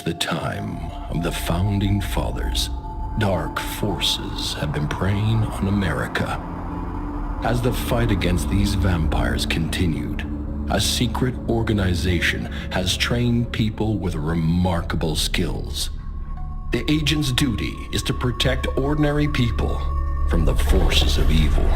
the time of the Founding Fathers, dark forces have been preying on America. As the fight against these vampires continued, a secret organization has trained people with remarkable skills. The agent's duty is to protect ordinary people from the forces of evil.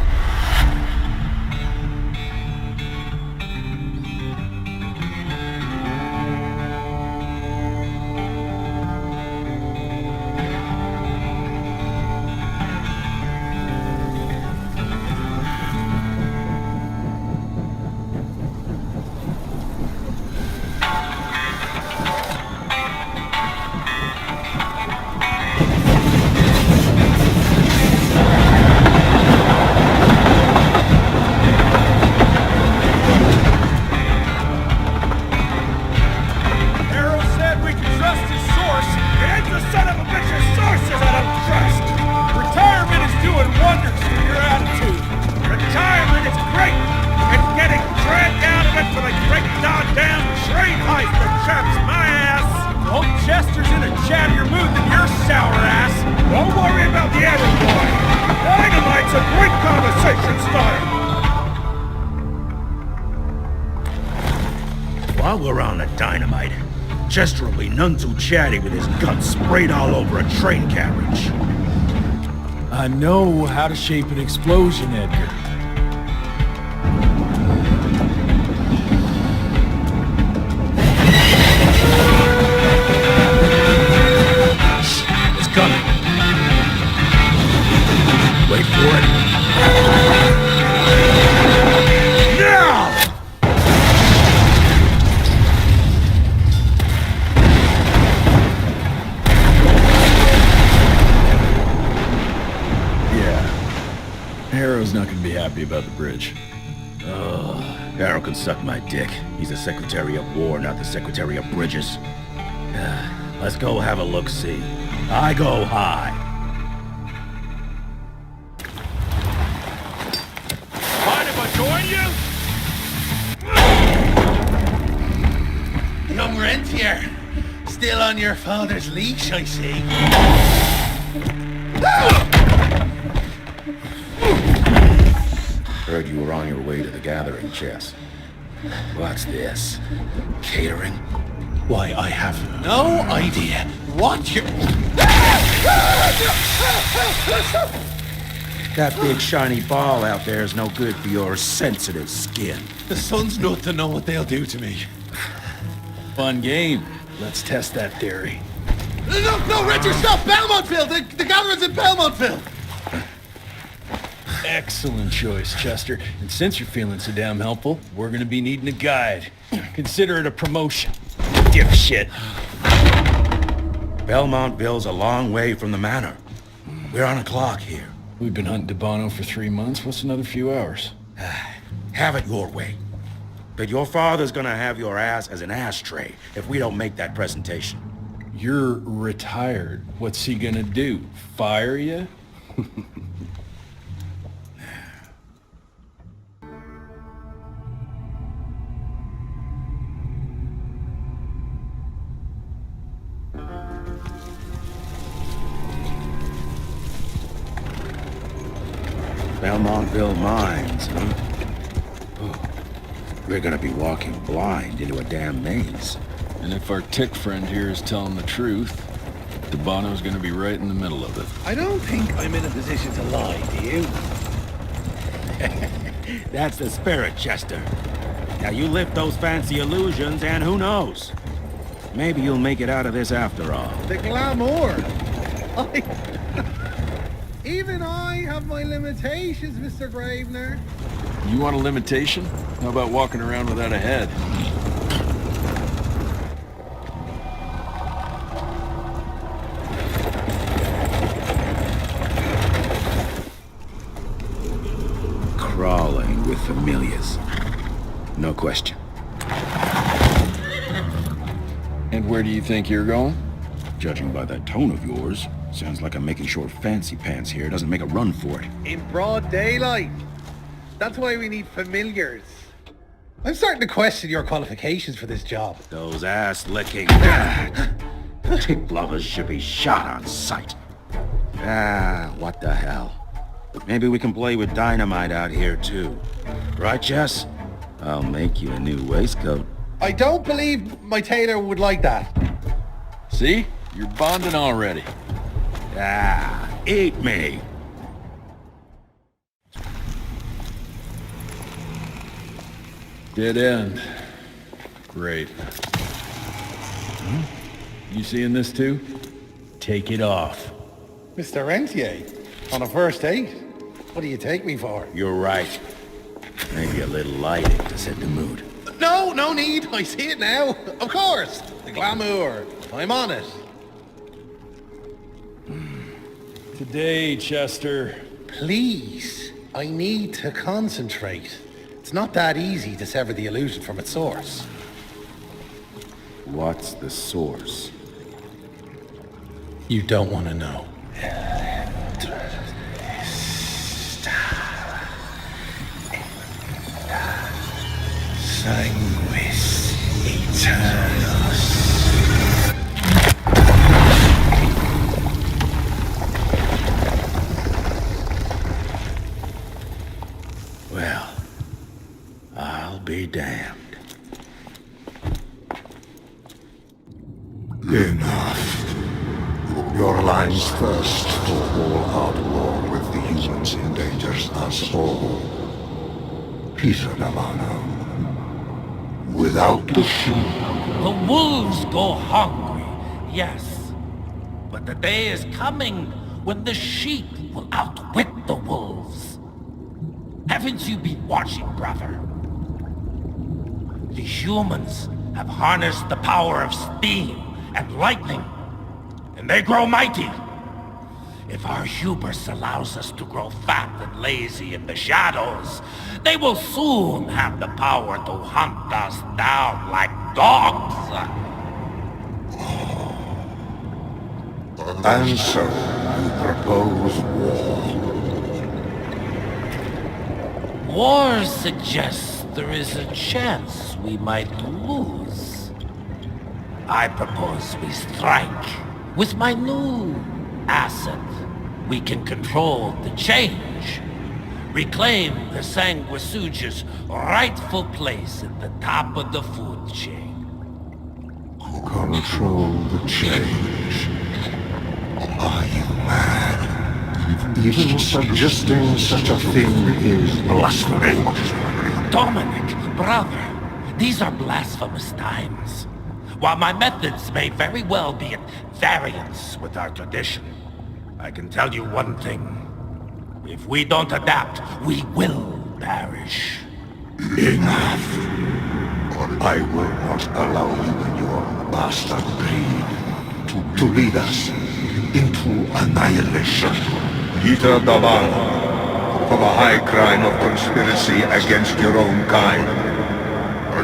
While we're on the dynamite, Chester will be none too chatty with his guts sprayed all over a train carriage. I know how to shape an explosion, Edgar. It's coming. Wait for it. Now! Harrow's not gonna be happy about the bridge. Harrow can suck my dick. He's the Secretary of War, not the Secretary of Bridges. Let's go have a look-see. I go high. Mind if I join you? Young Rentier, still on your father's leash, I see. Heard you were on your way to the gathering, Jess. What's this? Catering? Why, I have No idea what you... That big shiny ball out there is no good for your sensitive skin. The sun's not to know what they'll do to me. Fun game. Let's test that theory. No, Richard, stop! Belmontville! The gathering's in Belmontville! Excellent choice, Chester. And since you're feeling so damn helpful, we're gonna be needing a guide. Consider it a promotion. Dipshit. Belmontville's a long way from the manor. We're on a clock here. We've been hunting DeBono for 3 months. What's another few hours? Have it your way. But your father's gonna have your ass as an ashtray if we don't make that presentation. You're retired. What's he gonna do? Fire you? Belmontville Mines, huh? Oh, we're gonna be walking blind into a damn maze. And if our tick friend here is telling the truth, DeBono's gonna be right in the middle of it. I don't think I'm in a position to lie, do you? That's the spirit, Chester. Now you lift those fancy illusions and who knows? Maybe you'll make it out of this after all. The glamour! Even I have my limitations, Mr. Gravener. You want a limitation? How about walking around without a head? Crawling with familiars. No question. And where do you think you're going? Judging by that tone of yours, sounds like I'm making sure Fancy Pants here doesn't make a run for it. In broad daylight. That's why we need familiars. I'm starting to question your qualifications for this job. Those ass-licking... Tick lovers should be shot on sight. Ah, what the hell. Maybe we can play with dynamite out here too. Right, Jess? I'll make you a new waistcoat. I don't believe my tailor would like that. See? You're bonding already. Ah, eat me. Dead end. Great. You seeing this too? Take it off. Mr. Rentier, on a first date? What do you take me for? You're right. Maybe a little lighting to set the mood. No, no need. I see it now. Of course. The glamour. I'm on it. Today, Chester. Please, I need to concentrate. It's not that easy to sever the illusion from its source. What's the source? You don't want to know. Sanguis Eternus. Well, I'll be damned. Enough. Your lines thirst for all-out war with the humans endangers us all. Peter Navano. Without the sheep. The wolves go hungry, yes. But the day is coming when the sheep will outwit the wolves. Haven't you been watching, brother? The humans have harnessed the power of steam and lightning, and they grow mighty. If our hubris allows us to grow fat and lazy in the shadows, they will soon have the power to hunt us down like dogs. And so, you propose war. War suggests there is a chance we might lose. I propose we strike. With my new asset, we can control the change. Reclaim the Sanguisuja's rightful place at the top of the food chain. Control the change. Are you mad? Even suggesting such a thing is blasphemy. Dominic, brother, these are blasphemous times. While my methods may very well be at variance with our tradition, I can tell you one thing. If we don't adapt, we will perish. Enough. I will not allow you and your bastard breed to lead us into annihilation. Peter Davano, for the high crime of conspiracy against your own kind,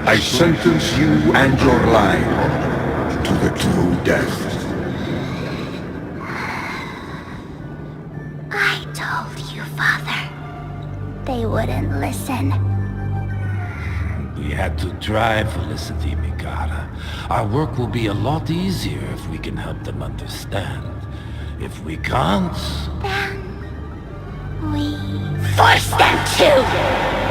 I sentence you and your line to the true death. I told you, Father. They wouldn't listen. We had to try, Felicity Mikata. Our work will be a lot easier if we can help them understand. If we can't... Then... we... force them to!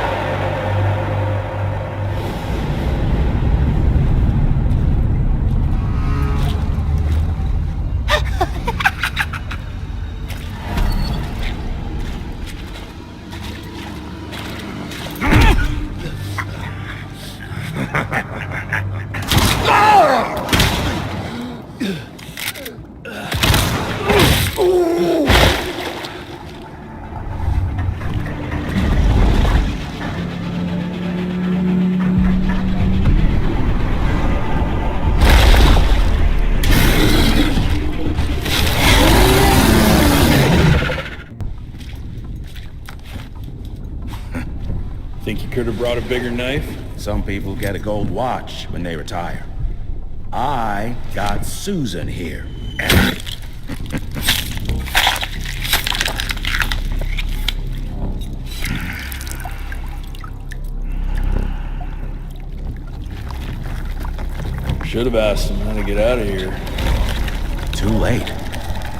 Think you could have brought a bigger knife? Some people get a gold watch when they retire. I got Susan here. Should have asked him how to get out of here. Too late.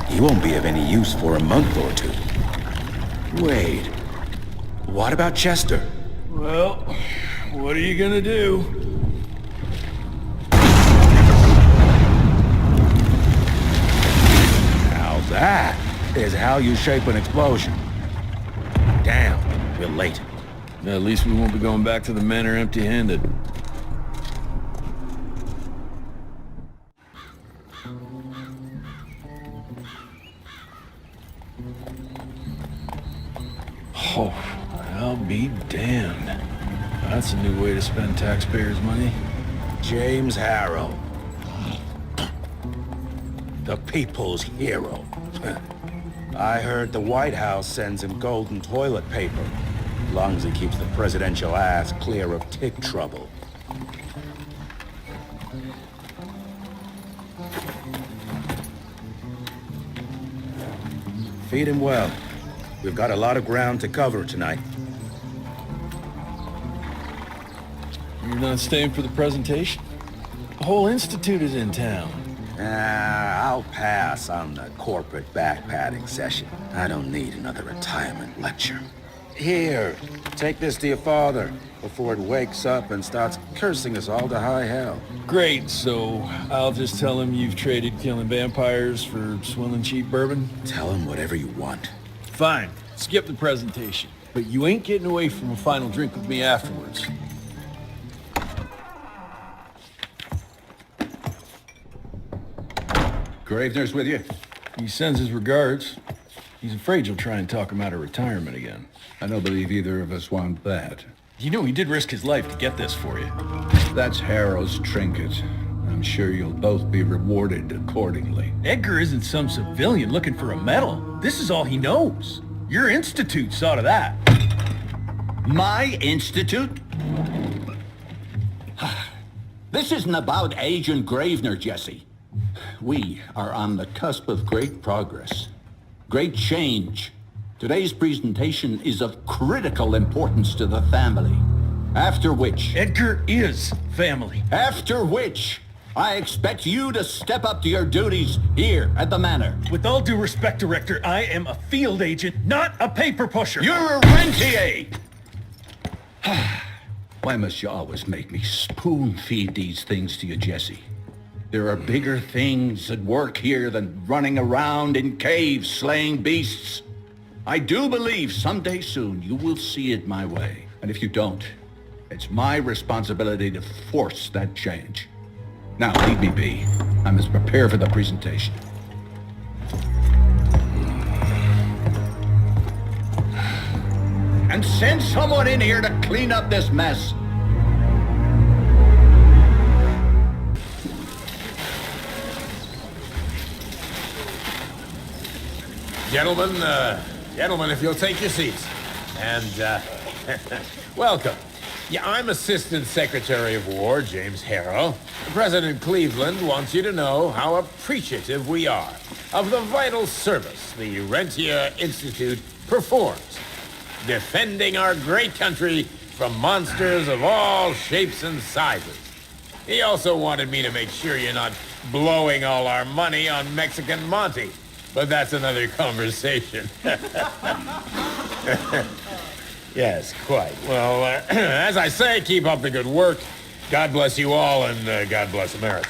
He won't be of any use for a month or two. Wait. What about Chester? Well, what are you gonna do? Now that is how you shape an explosion. Damn, we're late. At least we won't be going back to the manor empty-handed. Oh, I'll be damned. That's a new way to spend taxpayers' money. James Harrow. The people's hero. I heard the White House sends him golden toilet paper, as long as he keeps the presidential ass clear of tick trouble. Feed him well. We've got a lot of ground to cover tonight. You're not staying for the presentation? The whole institute is in town. I'll pass on the corporate backpatting session. I don't need another retirement lecture. Here, take this to your father before it wakes up and starts cursing us all to high hell. Great, so I'll just tell him you've traded killing vampires for swilling cheap bourbon? Tell him whatever you want. Fine, skip the presentation. But you ain't getting away from a final drink with me afterwards. Gravener's with you? He sends his regards. He's afraid you'll try and talk him out of retirement again. I don't believe either of us want that. You know he did risk his life to get this for you. That's Harrow's trinket. I'm sure you'll both be rewarded accordingly. Edgar isn't some civilian looking for a medal. This is all he knows. Your institute saw to that. My institute? This isn't about Agent Gravener, Jesse. We are on the cusp of great progress, great change. Today's presentation is of critical importance to the family. After which... Edgar is family. After which, I expect you to step up to your duties here at the manor. With all due respect, Director, I am a field agent, not a paper pusher. You're a rentier! Why must you always make me spoon-feed these things to you, Jesse? There are bigger things at work here than running around in caves slaying beasts. I do believe someday soon you will see it my way. And if you don't, it's my responsibility to force that change. Now, leave me be. I must prepare for the presentation. And send someone in here to clean up this mess. Gentlemen, if you'll take your seats. And, welcome. Yeah, I'm Assistant Secretary of War, James Harrow. President Cleveland wants you to know how appreciative we are of the vital service the Rentier Institute performs, defending our great country from monsters of all shapes and sizes. He also wanted me to make sure you're not blowing all our money on Mexican Monty. But that's another conversation. Yes, quite. Well, as I say, keep up the good work. God bless you all, and God bless America.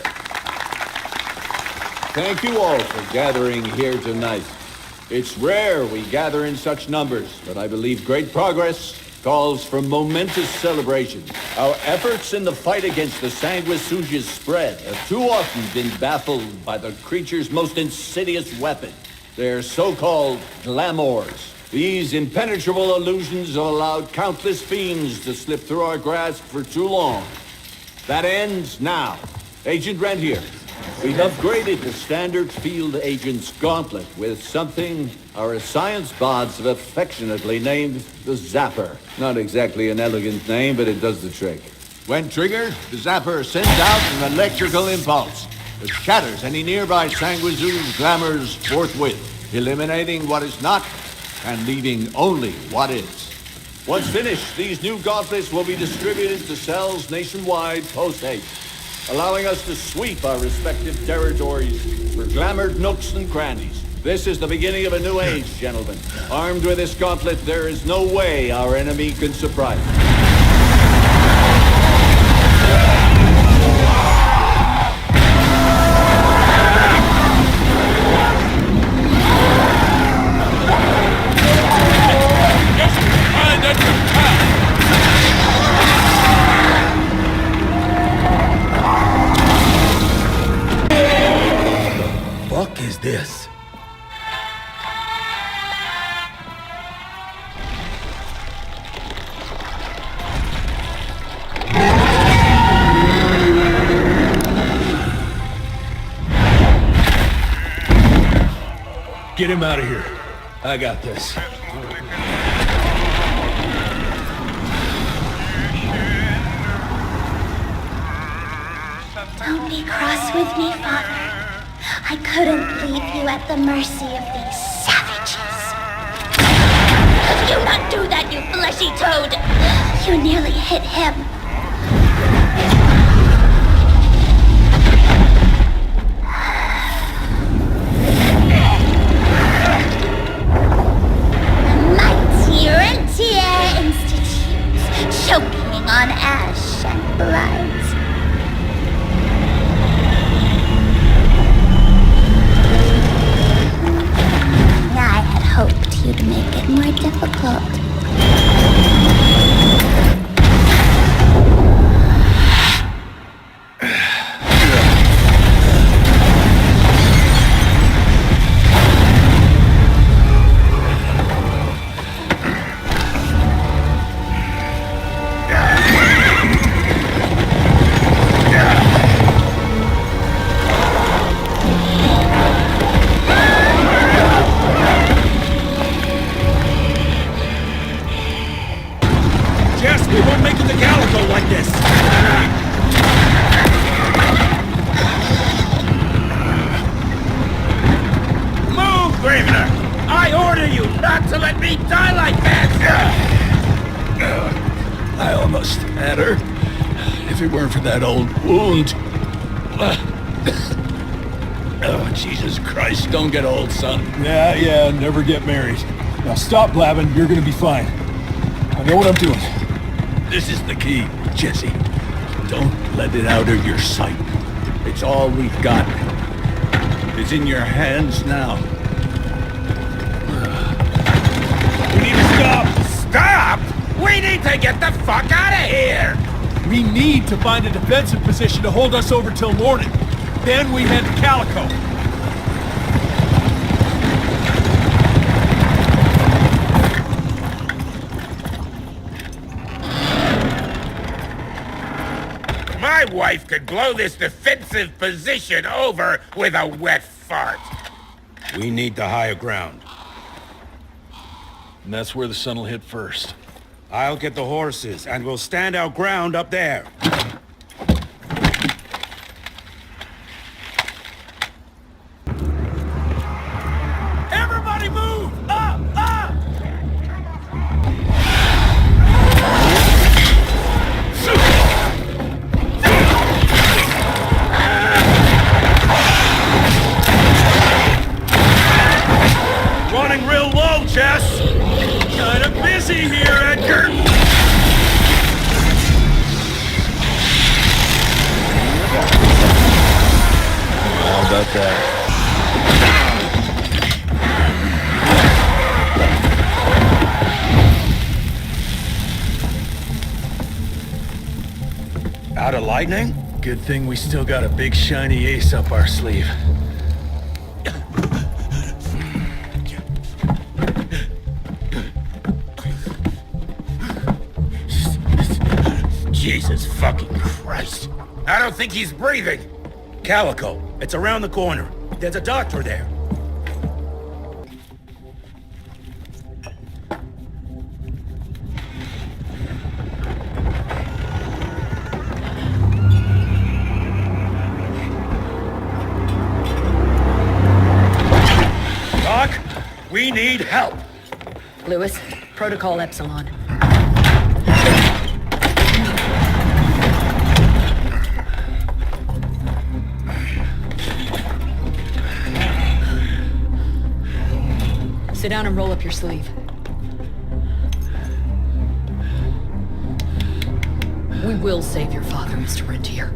Thank you all for gathering here tonight. It's rare we gather in such numbers, but I believe great progress calls for momentous celebration. Our efforts in the fight against the sanguisuga's spread have too often been baffled by the creature's most insidious weapon, their so-called glamours. These impenetrable illusions have allowed countless fiends to slip through our grasp for too long. That ends now. Agent Rentier, we've upgraded the standard field agent's gauntlet with something our science bots have affectionately named the Zapper. Not exactly an elegant name, but it does the trick. When triggered, the Zapper sends out an electrical impulse that shatters any nearby sanguisuga's glamours forthwith, eliminating what is not and leaving only what is. Once finished, these new gauntlets will be distributed to cells nationwide post-haste. allowing us to sweep our respective territories for glamored nooks and crannies. This is the beginning of a new age, gentlemen. Armed with this gauntlet, there is no way our enemy can surprise us. Fuck is this? Get him out of here. I got this. Don't be cross with me, Father. I couldn't leave you at the mercy of these savages. You not do that, you fleshy toad! You nearly hit him. The mighty Rentier Institute, choking on ash and blood. Hoped you'd make it more difficult. I almost had her. If it weren't for that old wound. Oh, Jesus Christ, don't get old, son. Yeah, never get married. Now stop blabbing, you're gonna be fine. I know what I'm doing. This is the key, Jesse. Don't let it out of your sight. It's all we've got. It's in your hands now. We need to stop! Stop! We need to get the fuck out of here! We need to find a defensive position to hold us over till morning. Then we head to Calico. My wife could blow this defensive position over with a wet fart. We need the higher ground. And that's where the sun will hit first. I'll get the horses, and we'll stand our ground up there. Everybody move! Up! Up! Running real low, Jess! Kinda busy here, Edgar! How about that? Out of lightning? Good thing we still got a big shiny ace up our sleeve. Jesus fucking Christ. I don't think he's breathing. Calico, it's around the corner. There's a doctor there. Doc, we need help. Lewis, Protocol Epsilon. down and roll up your sleeve. We will save your father, Mr. Rentier.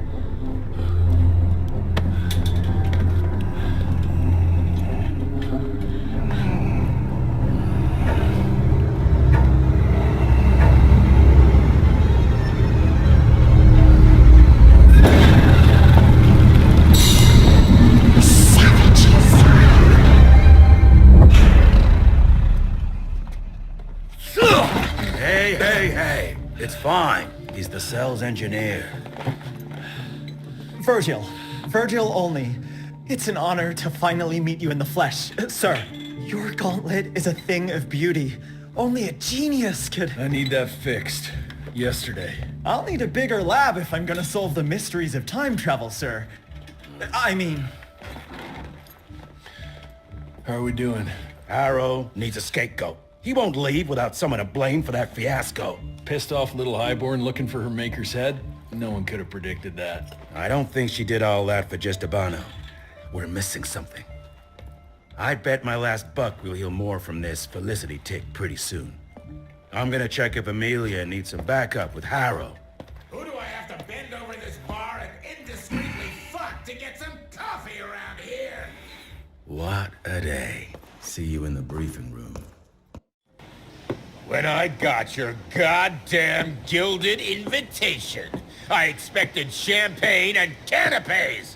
Hey, it's fine. He's the cell's engineer. Virgil only. It's an honor to finally meet you in the flesh. Sir, your gauntlet is a thing of beauty. Only a genius could... I need that fixed. Yesterday. I'll need a bigger lab if I'm gonna solve the mysteries of time travel, sir. I mean... How are we doing? Harrow needs a scapegoat. He won't leave without someone to blame for that fiasco. Pissed off little highborn looking for her maker's head? No one could have predicted that. I don't think she did all that for just Abano. We're missing something. I'd bet my last buck we'll hear more from this Felicity tick pretty soon. I'm gonna check if Amelia needs some backup with Harrow. Who do I have to bend over this bar and indiscreetly fuck to get some coffee around here? What a day. See you in the briefing room. When I got your goddamn gilded invitation, I expected champagne and canapes.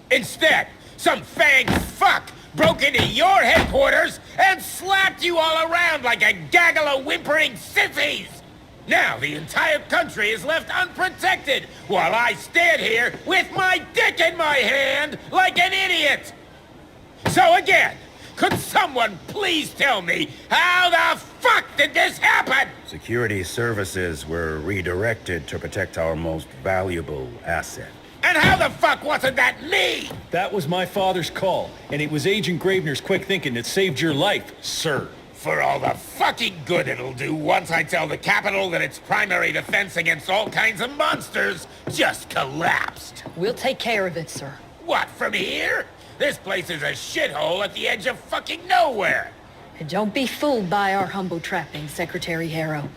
Instead, some fanged fuck broke into your headquarters and slapped you all around like a gaggle of whimpering sissies. Now the entire country is left unprotected while I stand here with my dick in my hand like an idiot. So again, could someone please tell me how the fuck did this happen? Security services were redirected to protect our most valuable asset. And how the fuck wasn't that me? That was my father's call, and it was Agent Gravener's quick thinking that saved your life, sir. For all the fucking good it'll do once I tell the Capitol that its primary defense against all kinds of monsters just collapsed. We'll take care of it, sir. What, from here? This place is a shithole at the edge of fucking nowhere. And don't be fooled by our humble trappings, Secretary Harrow.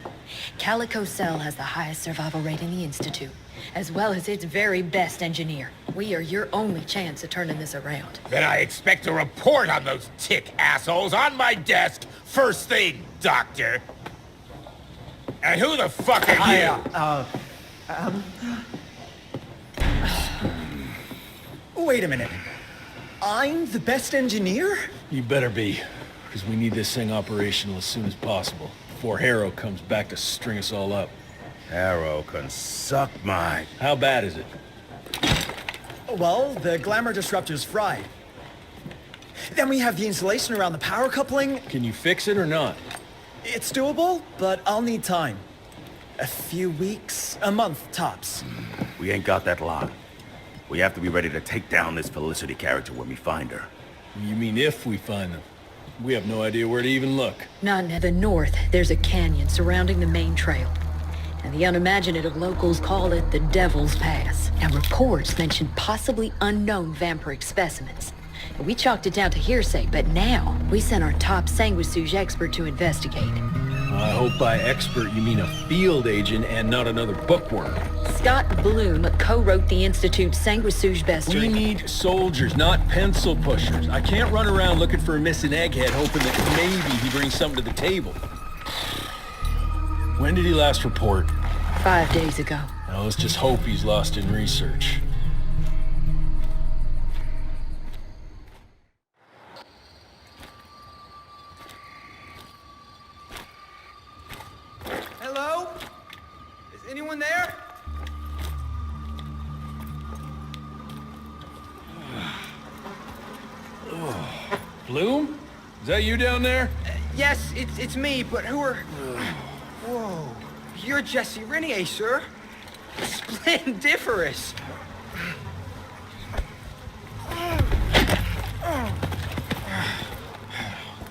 Calico Cell has the highest survival rate in the Institute, as well as its very best engineer. We are your only chance at turning this around. Then I expect a report on those tick assholes on my desk first thing, Doctor. And who the fuck are you? Wait a minute. I'm the best engineer? You better be, because we need this thing operational as soon as possible, before Harrow comes back to string us all up. Harrow can suck my... How bad is it? Well, the glamour disruptor's fried. Then we have the insulation around the power coupling. Can you fix it or not? It's doable, but I'll need time. A few weeks, a month tops. We ain't got that long. We have to be ready to take down this Felicity character when we find her. You mean if we find them? We have no idea where to even look. Not in the north, there's a canyon surrounding the main trail. And the unimaginative locals call it the Devil's Pass. And reports mention possibly unknown vampiric specimens. And we chalked it down to hearsay, but now we sent our top sanguisuge expert to investigate. I hope by expert you mean a field agent and not another bookworm. Scott Bloom co-wrote the Institute's sanguisuge bestiary. We need soldiers, not pencil pushers. I can't run around looking for a missing egghead hoping that maybe he brings something to the table. When did he last report? 5 days ago. Now let's just hope he's lost in research. Hello? Is anyone there? Bloom? Is that you down there? Yes, it's me, but who are... Whoa. You're Jesse Rentier, sir. Splendiferous.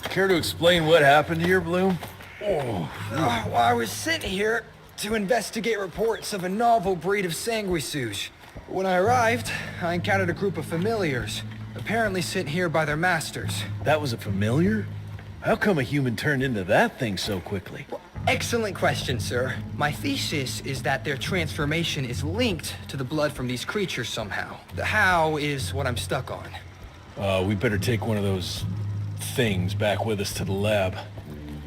Care to explain what happened here, Bloom? Well, I was sent here to investigate reports of a novel breed of sanguisuge. When I arrived, I encountered a group of familiars, apparently sent here by their masters. That was a familiar? How come a human turned into that thing so quickly? Excellent question, sir. My thesis is that their transformation is linked to the blood from these creatures somehow. The how is what I'm stuck on. We better take one of those things back with us to the lab.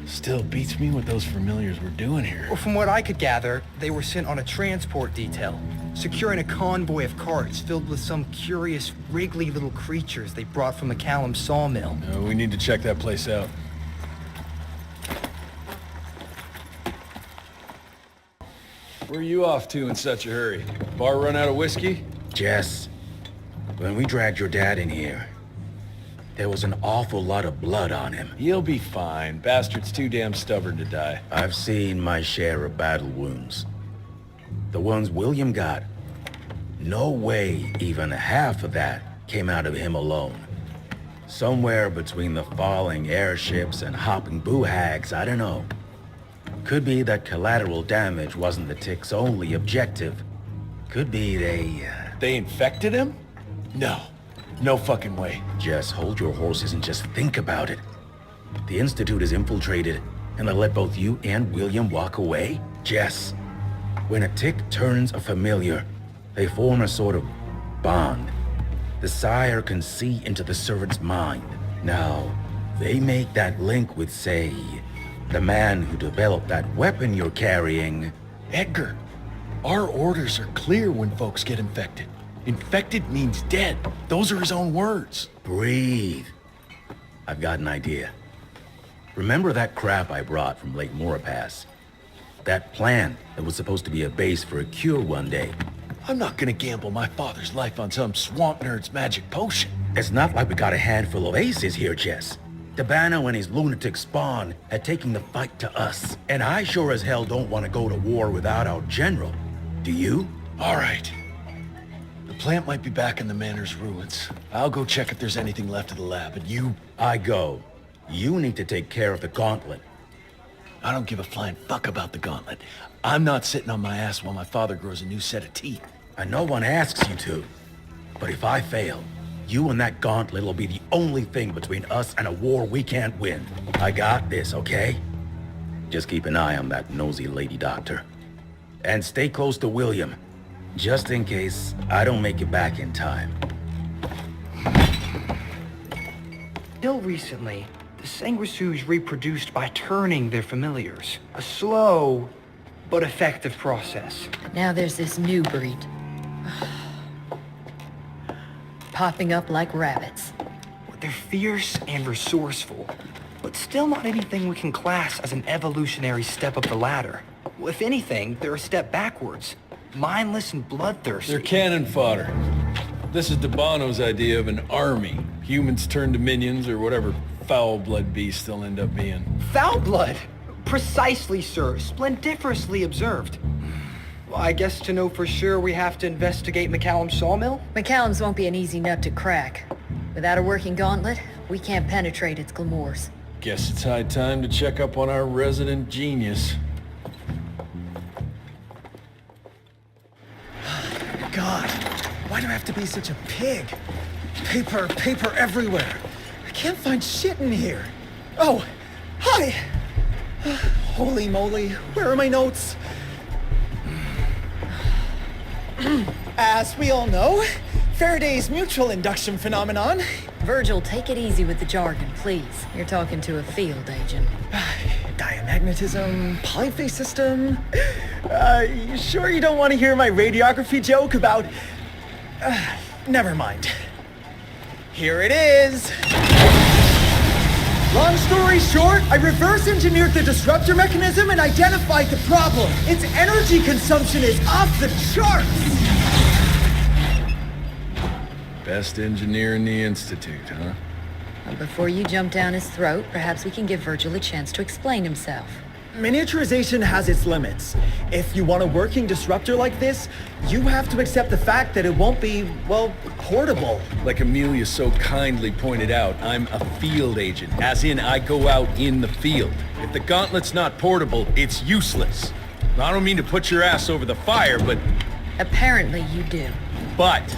Still beats me what those familiars were doing here. Well, from what I could gather, they were sent on a transport detail, securing a convoy of carts filled with some curious, wriggly little creatures they brought from McCallum's sawmill. We need to check that place out. Where are you off to in such a hurry? Bar run out of whiskey? Jess, when we dragged your dad in here, there was an awful lot of blood on him. He'll be fine. Bastard's too damn stubborn to die. I've seen my share of battle wounds. The ones William got, no way even half of that came out of him alone. Somewhere between the falling airships and hopping boo-hags, I don't know. Could be that collateral damage wasn't the tick's only objective. Could be They infected him? No. No fucking way. Just hold your horses and just think about it. The Institute is infiltrated, and they let both you and William walk away? Jess, when a tick turns a familiar, they form a sort of bond. The sire can see into the servant's mind. Now, they make that link with, say, the man who developed that weapon you're carrying. Edgar, our orders are clear when folks get infected. Infected means dead. Those are his own words. Breathe. I've got an idea. Remember that crap I brought from Lake Morapass? That plant that was supposed to be a base for a cure one day. I'm not gonna gamble my father's life on some swamp nerd's magic potion. It's not like we got a handful of aces here, Jess. Dabano and his lunatic spawn had taken the fight to us. And I sure as hell don't want to go to war without our general. Do you? All right. The plant might be back in the manor's ruins. I'll go check if there's anything left of the lab, and you... I go. You need to take care of the gauntlet. I don't give a flying fuck about the gauntlet. I'm not sitting on my ass while my father grows a new set of teeth. And no one asks you to. But if I fail, you and that gauntlet will be the only thing between us and a war we can't win. I got this, okay? Just keep an eye on that nosy lady doctor. And stay close to William, just in case I don't make it back in time. Till recently, the sanguisudes reproduced by turning their familiars. A slow, but effective process. Now there's this new breed. Popping up like rabbits. They're fierce and resourceful, but still not anything we can class as an evolutionary step up the ladder. Well, if anything, they're a step backwards. Mindless and bloodthirsty. They're cannon fodder. This is Dabano's idea of an army. Humans turn to minions or whatever foul-blood beasts they'll end up being. Foul blood? Precisely, sir. Splendiferously observed. Well, I guess to know for sure we have to investigate McCallum's sawmill? McCallum's won't be an easy nut to crack. Without a working gauntlet, we can't penetrate its glamours. Guess it's high time to check up on our resident genius. God, why do I have to be such a pig? Paper everywhere. I can't find shit in here. Oh, hi! Holy moly, where are my notes? As we all know, Faraday's mutual induction phenomenon. Virgil, take it easy with the jargon, please. You're talking to a field agent. Diamagnetism, polyphase system. You sure you don't want to hear my radiography joke about... never mind. Here it is. Long story short, I reverse engineered the disruptor mechanism and identified the problem. Its energy consumption is off the charts. Best engineer in the Institute, huh? Well, before you jump down his throat, perhaps we can give Virgil a chance to explain himself. Miniaturization has its limits. If you want a working disruptor like this, you have to accept the fact that it won't be, well, portable. Like Amelia so kindly pointed out, I'm a field agent, as in I go out in the field. If the gauntlet's not portable, it's useless. I don't mean to put your ass over the fire, but... Apparently you do. But,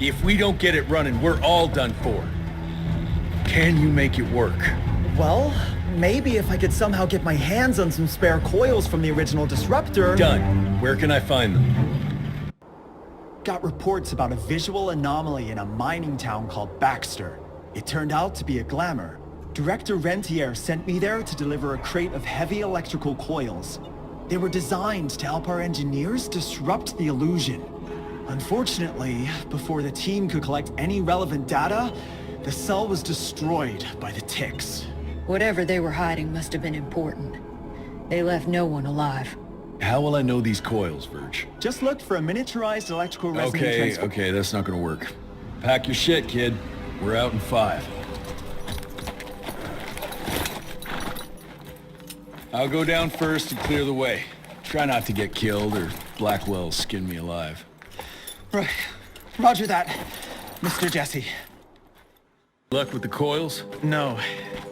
if we don't get it running, we're all done for. Can you make it work? Well, maybe if I could somehow get my hands on some spare coils from the original disruptor... Done. Where can I find them? Got reports about a visual anomaly in a mining town called Baxter. It turned out to be a glamour. Director Rentier sent me there to deliver a crate of heavy electrical coils. They were designed to help our engineers disrupt the illusion. Unfortunately, before the team could collect any relevant data, the cell was destroyed by the ticks. Whatever they were hiding must have been important. They left no one alive. How will I know these coils, Verge? Just looked for a miniaturized electrical resonance Okay, that's not gonna work. Pack your shit, kid. We're out in 5. I'll go down first and clear the way. Try not to get killed or Blackwell skin me alive. Right. Roger that, Mr. Jesse. Luck with the coils? No.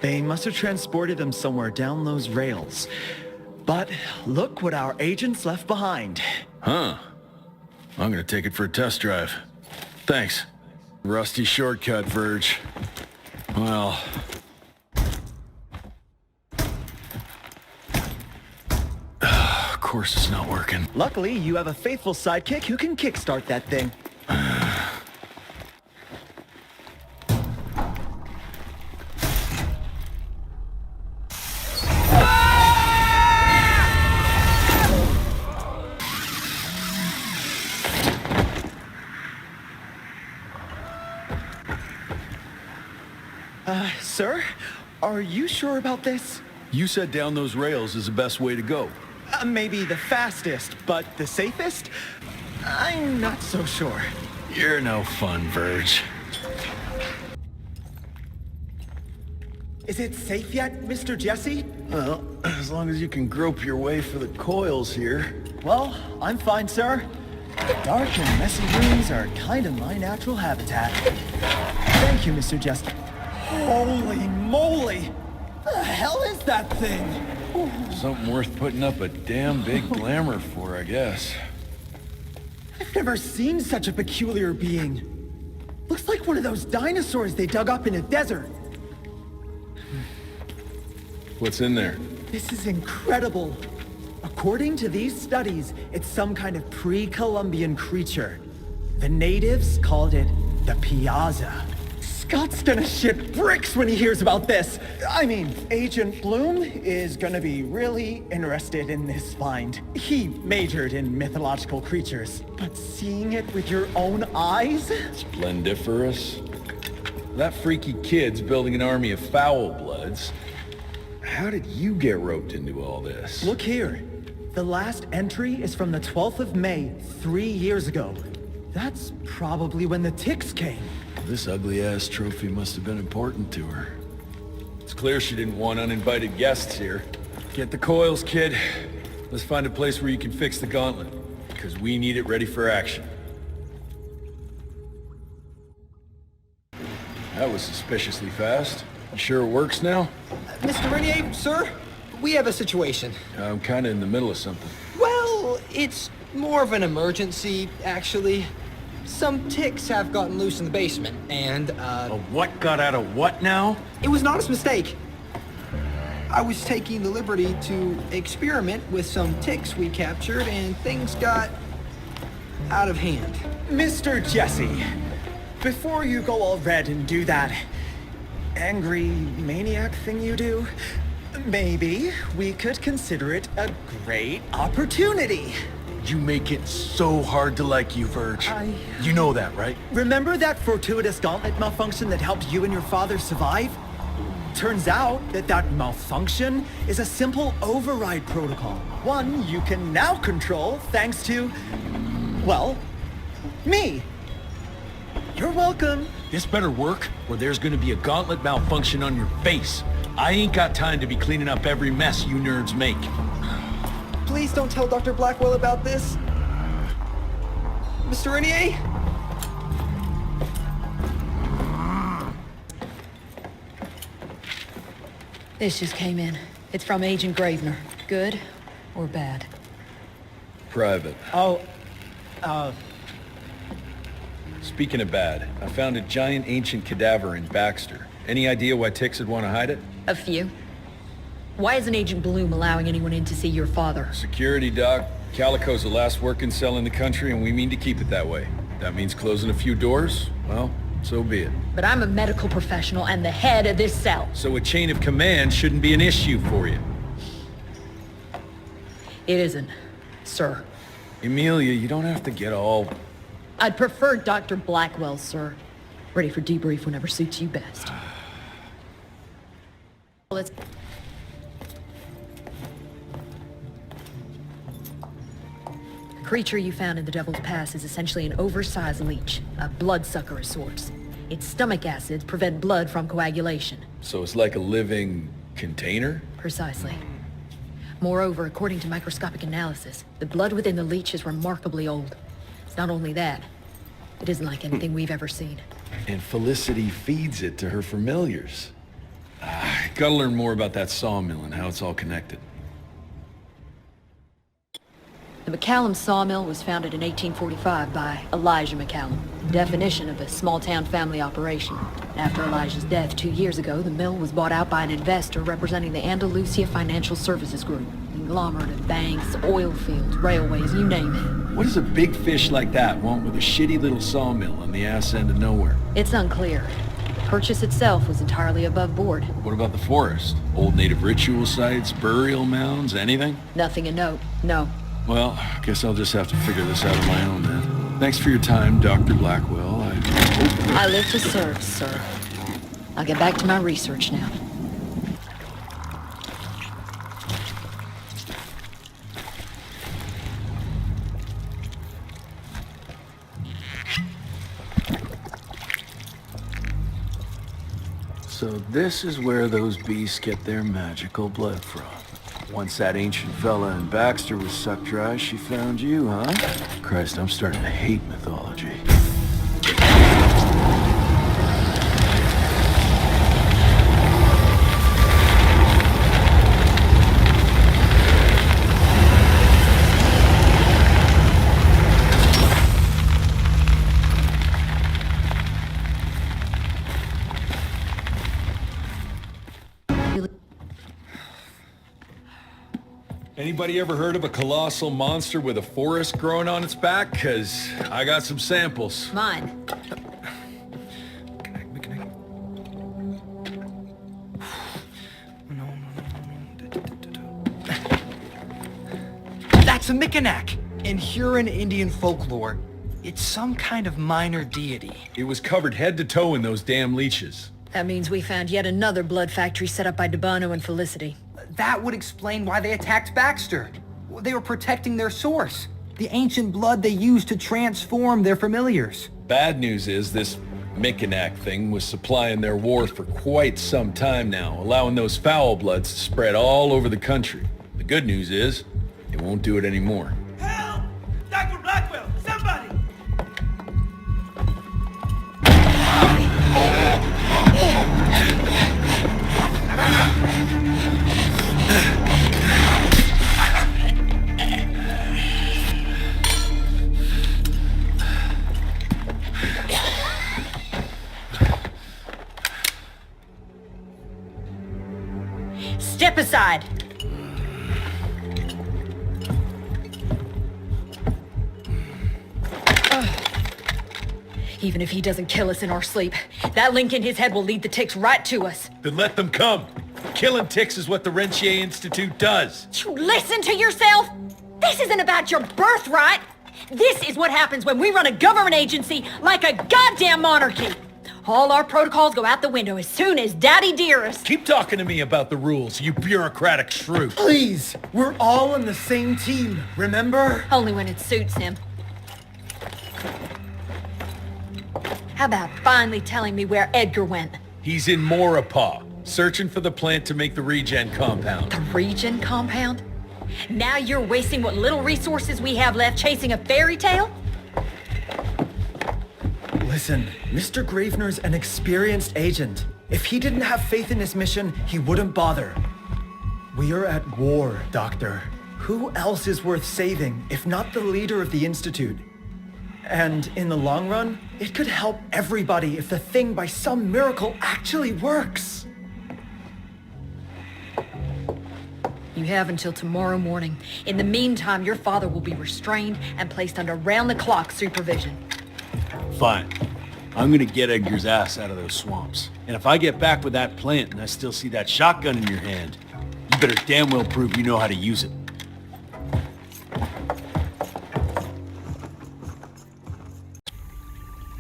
They must have transported them somewhere down those rails. But look what our agents left behind. Huh. I'm gonna take it for a test drive. Thanks. Rusty shortcut, Verge. Well... Of course it's not working. Luckily, you have a faithful sidekick who can kickstart that thing. Sir? Are you sure about this? You said down those rails is the best way to go. Maybe the fastest, but the safest? I'm not so sure. You're no fun, Verge. Is it safe yet, Mr. Jesse? Well, as long as you can grope your way for the coils here. Well, I'm fine, sir. Dark and messy rooms are kind of my natural habitat. Thank you, Mr. Jesse. Holy moly! The hell is that thing? Something worth putting up a damn big glamour for, I guess. I've never seen such a peculiar being. Looks like one of those dinosaurs they dug up in a desert. What's in there? This is incredible. According to these studies, it's some kind of pre-Columbian creature. The natives called it the Piazza. Scott's gonna shit bricks when he hears about this. I mean, Agent Bloom is gonna be really interested in this find. He majored in mythological creatures, but seeing it with your own eyes? Splendiferous. That freaky kid's building an army of foul bloods. How did you get roped into all this? Look here. The last entry is from the 12th of May, 3 years ago. That's probably when the ticks came. This ugly-ass trophy must have been important to her. It's clear she didn't want uninvited guests here. Get the coils, kid. Let's find a place where you can fix the gauntlet, because we need it ready for action. That was suspiciously fast. You sure it works now? Mr. Rentier, sir, we have a situation. I'm kinda in the middle of something. Well, it's more of an emergency, actually. Some ticks have gotten loose in the basement, and, A what got out of what now? It was an honest mistake. I was taking the liberty to experiment with some ticks we captured, and things got out of hand. Mr. Jesse, before you go all red and do that angry maniac thing you do, maybe we could consider it a great opportunity. You make it so hard to like you, Verge. You know that, right? Remember that fortuitous gauntlet malfunction that helped you and your father survive? Turns out that that malfunction is a simple override protocol. One you can now control thanks to, well, me. You're welcome. This better work, or there's gonna be a gauntlet malfunction on your face. I ain't got time to be cleaning up every mess you nerds make. Please don't tell Dr. Blackwell about this. Mr. Rentier? This just came in. It's from Agent Gravener. Good or bad? Private. Oh, Speaking of bad, I found a giant ancient cadaver in Baxter. Any idea why Tix would want to hide it? A few. Why isn't Agent Bloom allowing anyone in to see your father? Security, Doc. Calico's the last working cell in the country, and we mean to keep it that way. That means closing a few doors? Well, so be it. But I'm a medical professional and the head of this cell. So a chain of command shouldn't be an issue for you. It isn't, sir. Emilia, you don't have to get all... I'd prefer Dr. Blackwell, sir. Ready for debrief whenever suits you best. Let's... The creature you found in the Devil's Pass is essentially an oversized leech, a bloodsucker of sorts. Its stomach acids prevent blood from coagulation. So it's like a living container? Precisely. Moreover, according to microscopic analysis, the blood within the leech is remarkably old. It's not only that, it isn't like anything we've ever seen. And Felicity feeds it to her familiars. Gotta learn more about that sawmill and how it's all connected. The McCallum sawmill was founded in 1845 by Elijah McCallum, definition of a small-town family operation. After Elijah's death 2 years ago, the mill was bought out by an investor representing the Andalusia Financial Services Group. Conglomerate of banks, oil fields, railways, you name it. What does a big fish like that want with a shitty little sawmill on the ass end of nowhere? It's unclear. The purchase itself was entirely above board. What about the forest? Old native ritual sites, burial mounds, anything? Nothing a note, no. Well, guess I'll just have to figure this out on my own then. Thanks for your time, Dr. Blackwell. I live to serve, sir. I'll get back to my research now. So this is where those beasts get their magical blood from. Once that ancient fella in Baxter was sucked dry, she found you, huh? Christ, I'm starting to hate mythology. Anybody ever heard of a colossal monster with a forest growing on its back? 'Cause I got some samples. Mine. That's a Mikanak! In Huron Indian folklore, it's some kind of minor deity. It was covered head to toe in those damn leeches. That means we found yet another blood factory set up by DeBono and Felicity. That would explain why they attacked Baxter. They were protecting their source. The ancient blood they used to transform their familiars. Bad news is this Mikanak thing was supplying their war for quite some time now, allowing those foul bloods to spread all over the country. The good news is, it won't do it anymore. Help! Dr. Blackwell, somebody! Step aside! Even if he doesn't kill us in our sleep, that link in his head will lead the ticks right to us. Then let them come. Killing ticks is what the Rentier Institute does. You listen to yourself? This isn't about your birthright. This is what happens when we run a government agency like a goddamn monarchy. All our protocols go out the window as soon as Daddy Dearest... Keep talking to me about the rules, you bureaucratic shrew. Please! We're all on the same team, remember? Only when it suits him. How about finally telling me where Edgar went? He's in Maurepas, searching for the plant to make the regen compound. The regen compound? Now you're wasting what little resources we have left chasing a fairy tale? Listen, Mr. Gravener's an experienced agent. If he didn't have faith in his mission, he wouldn't bother. We are at war, Doctor. Who else is worth saving, if not the leader of the Institute? And in the long run, it could help everybody if the thing by some miracle actually works. You have until tomorrow morning. In the meantime, your father will be restrained and placed under round-the-clock supervision. Fine. I'm gonna get Edgar's ass out of those swamps. And if I get back with that plant and I still see that shotgun in your hand, you better damn well prove you know how to use it.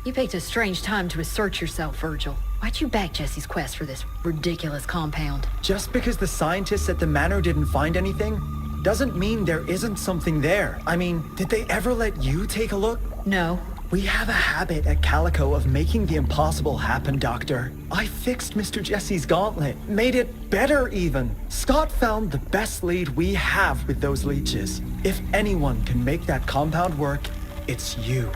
You picked a strange time to assert yourself, Virgil. Why'd you back Jesse's quest for this ridiculous compound? Just because the scientists at the manor didn't find anything, doesn't mean there isn't something there. I mean, did they ever let you take a look? No. We have a habit at Calico of making the impossible happen, Doctor. I fixed Mr. Jesse's gauntlet, made it better even. Scott found the best lead we have with those leeches. If anyone can make that compound work, it's you.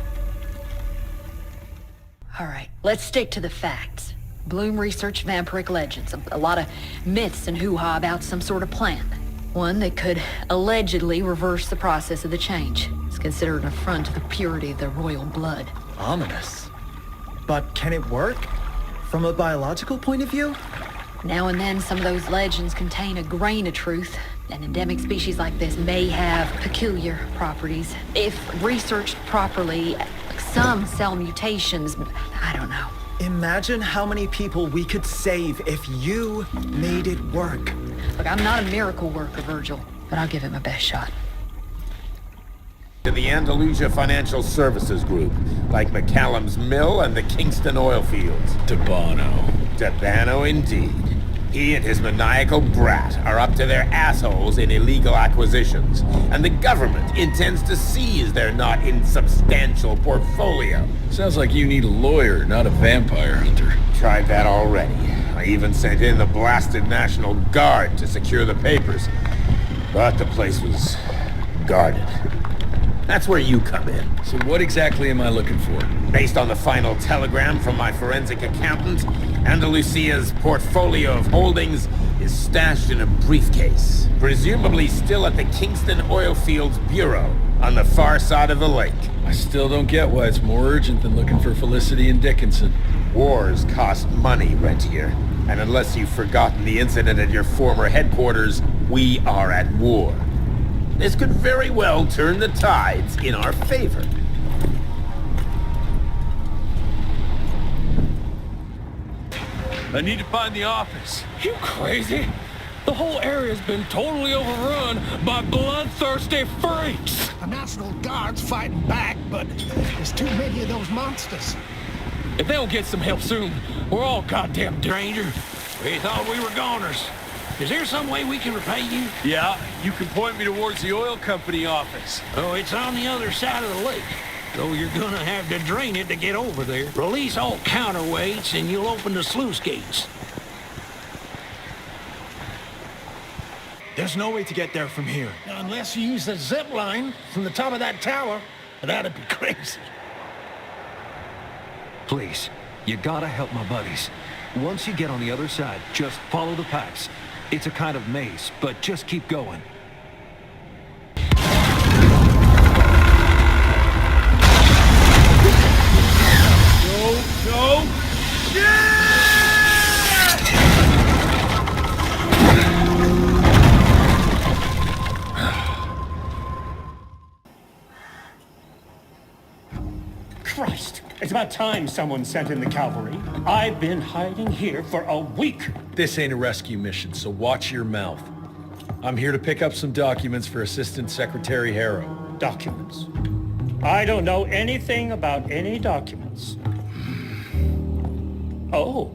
All right, let's stick to the facts. Bloom researched vampiric legends, a lot of myths and hoo-ha about some sort of plant. One that could allegedly reverse the process of the change. It's considered an affront to the purity of the royal blood. Ominous. But can it work? From a biological point of view? Now and then, some of those legends contain a grain of truth. An endemic species like this may have peculiar properties. If researched properly, some cell mutations, I don't know. Imagine how many people we could save if you made it work. Look, I'm not a miracle worker, Virgil, but I'll give it my best shot. To the Andalusia Financial Services Group, like McCallum's Mill and the Kingston oil fields. Tabano. Tabano indeed. He and his maniacal brat are up to their assholes in illegal acquisitions, and the government intends to seize their not insubstantial portfolio. Sounds like you need a lawyer, not a vampire hunter. Tried that already. I even sent in the blasted National Guard to secure the papers, but the place was guarded. That's where you come in. So what exactly am I looking for? Based on the final telegram from my forensic accountant, Andalusia's portfolio of holdings is stashed in a briefcase, presumably still at the Kingston Oilfields Bureau on the far side of the lake. I still don't get why it's more urgent than looking for Felicity and Dickinson. Wars cost money, Rentier. And unless you've forgotten the incident at your former headquarters, we are at war. This could very well turn the tides in our favor. I need to find the office. You crazy? The whole area's been totally overrun by bloodthirsty freaks. The National Guard's fighting back, but there's too many of those monsters. If they don't get some help soon, we're all goddamn danger. We thought we were goners. Is there some way we can repay you? Yeah, you can point me towards the oil company office. Oh, it's on the other side of the lake. Though you're gonna have to drain it to get over there. Release all counterweights and you'll open the sluice gates. There's no way to get there from here. Unless you use the zip line from the top of that tower. That'd be crazy. Please, you gotta help my buddies. Once you get on the other side, just follow the pipes. It's a kind of maze, but just keep going. Go! Christ! It's about time someone sent in the cavalry. I've been hiding here for a week. This ain't a rescue mission, so watch your mouth. I'm here to pick up some documents for Assistant Secretary Harrow. Documents? I don't know anything about any documents. Oh,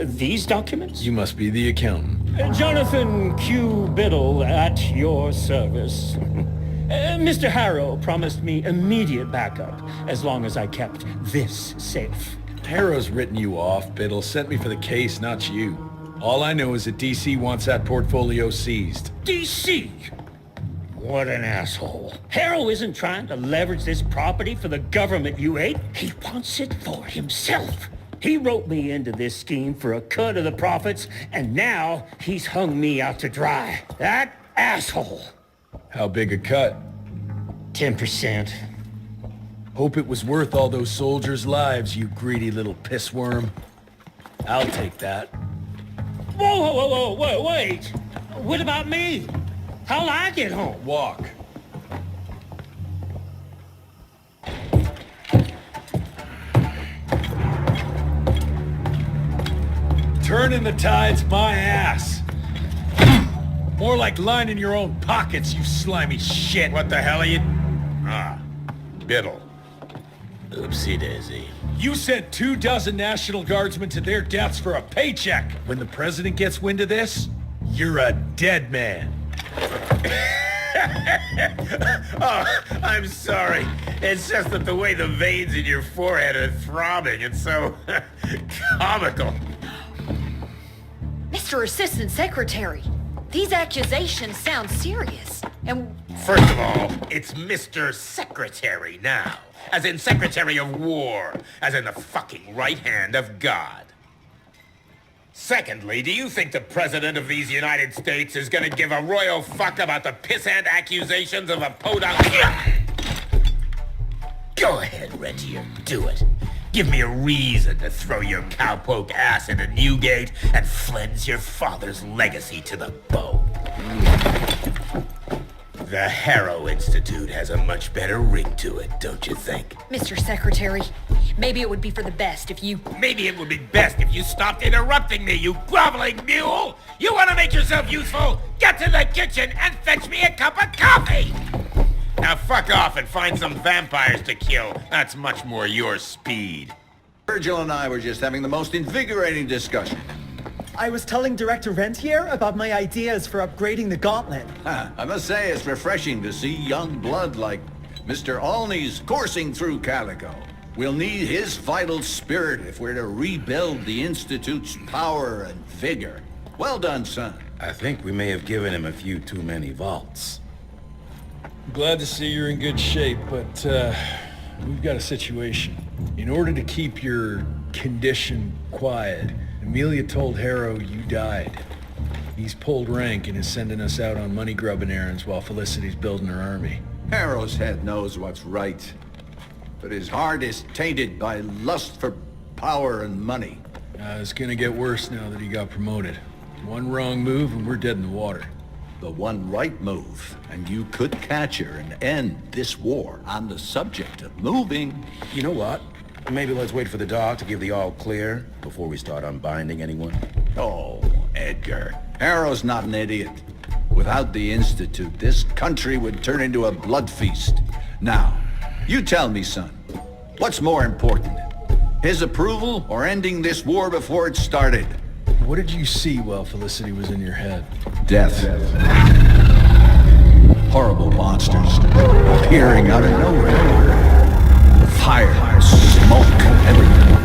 these documents? You must be the accountant. Jonathan Q. Biddle at your service. Mr. Harrow promised me immediate backup as long as I kept this safe. Harrow's written you off, Biddle. Sent me for the case, not you. All I know is that DC wants that portfolio seized. DC? What an asshole. Harrow isn't trying to leverage this property for the government you hate. He wants it for himself. He wrote me into this scheme for a cut of the profits, and now he's hung me out to dry. That asshole. How big a cut? 10%. Hope it was worth all those soldiers' lives, you greedy little pissworm. I'll take that. Whoa, wait! What about me? How'll I get home? Walk. Turning the tide's my ass. More like lining your own pockets, you slimy shit. What the hell are you... Biddle. Oopsie daisy. You sent 24 National Guardsmen to their deaths for a paycheck. When the president gets wind of this, you're a dead man. Oh, I'm sorry. It's just that the way the veins in your forehead are throbbing, it's so comical. Mr. Assistant Secretary, these accusations sound serious, and... First of all, it's Mr. Secretary now. As in Secretary of War. As in the fucking right hand of God. Secondly, do you think the President of these United States is gonna give a royal fuck about the pissant accusations of a podunk... Go ahead, Rentier, do it. Give me a reason to throw your cowpoke ass into Newgate and cleanse your father's legacy to the bone. The Harrow Institute has a much better ring to it, don't you think? Mr. Secretary, maybe it would be for the best if you... Maybe it would be best if you stopped interrupting me, you groveling mule! You want to make yourself useful? Get to the kitchen and fetch me a cup of coffee! Now fuck off and find some vampires to kill. That's much more your speed. Virgil and I were just having the most invigorating discussion. I was telling Director Rentier about my ideas for upgrading the gauntlet. I must say it's refreshing to see young blood like Mr. Olney's coursing through Calico. We'll need his vital spirit if we're to rebuild the Institute's power and vigor. Well done, son. I think we may have given him a few too many vaults. Glad to see you're in good shape, but we've got a situation. In order to keep your condition quiet, Amelia told Harrow you died. He's pulled rank and is sending us out on money-grubbing errands while Felicity's building her army. Harrow's head knows what's right, but his heart is tainted by lust for power and money. It's gonna get worse now that he got promoted. One wrong move and we're dead in the water. The one right move, and you could catch her and end this war. On the subject of moving... You know what? Maybe let's wait for the dog to give the all clear before we start unbinding anyone. Oh, Edgar. Harrow's not an idiot. Without the Institute, this country would turn into a blood feast. Now, you tell me, son, what's more important? His approval or ending this war before it started? What did you see while Felicity was in your head? Death. Horrible monsters appearing out of nowhere. Fire, smoke, everything.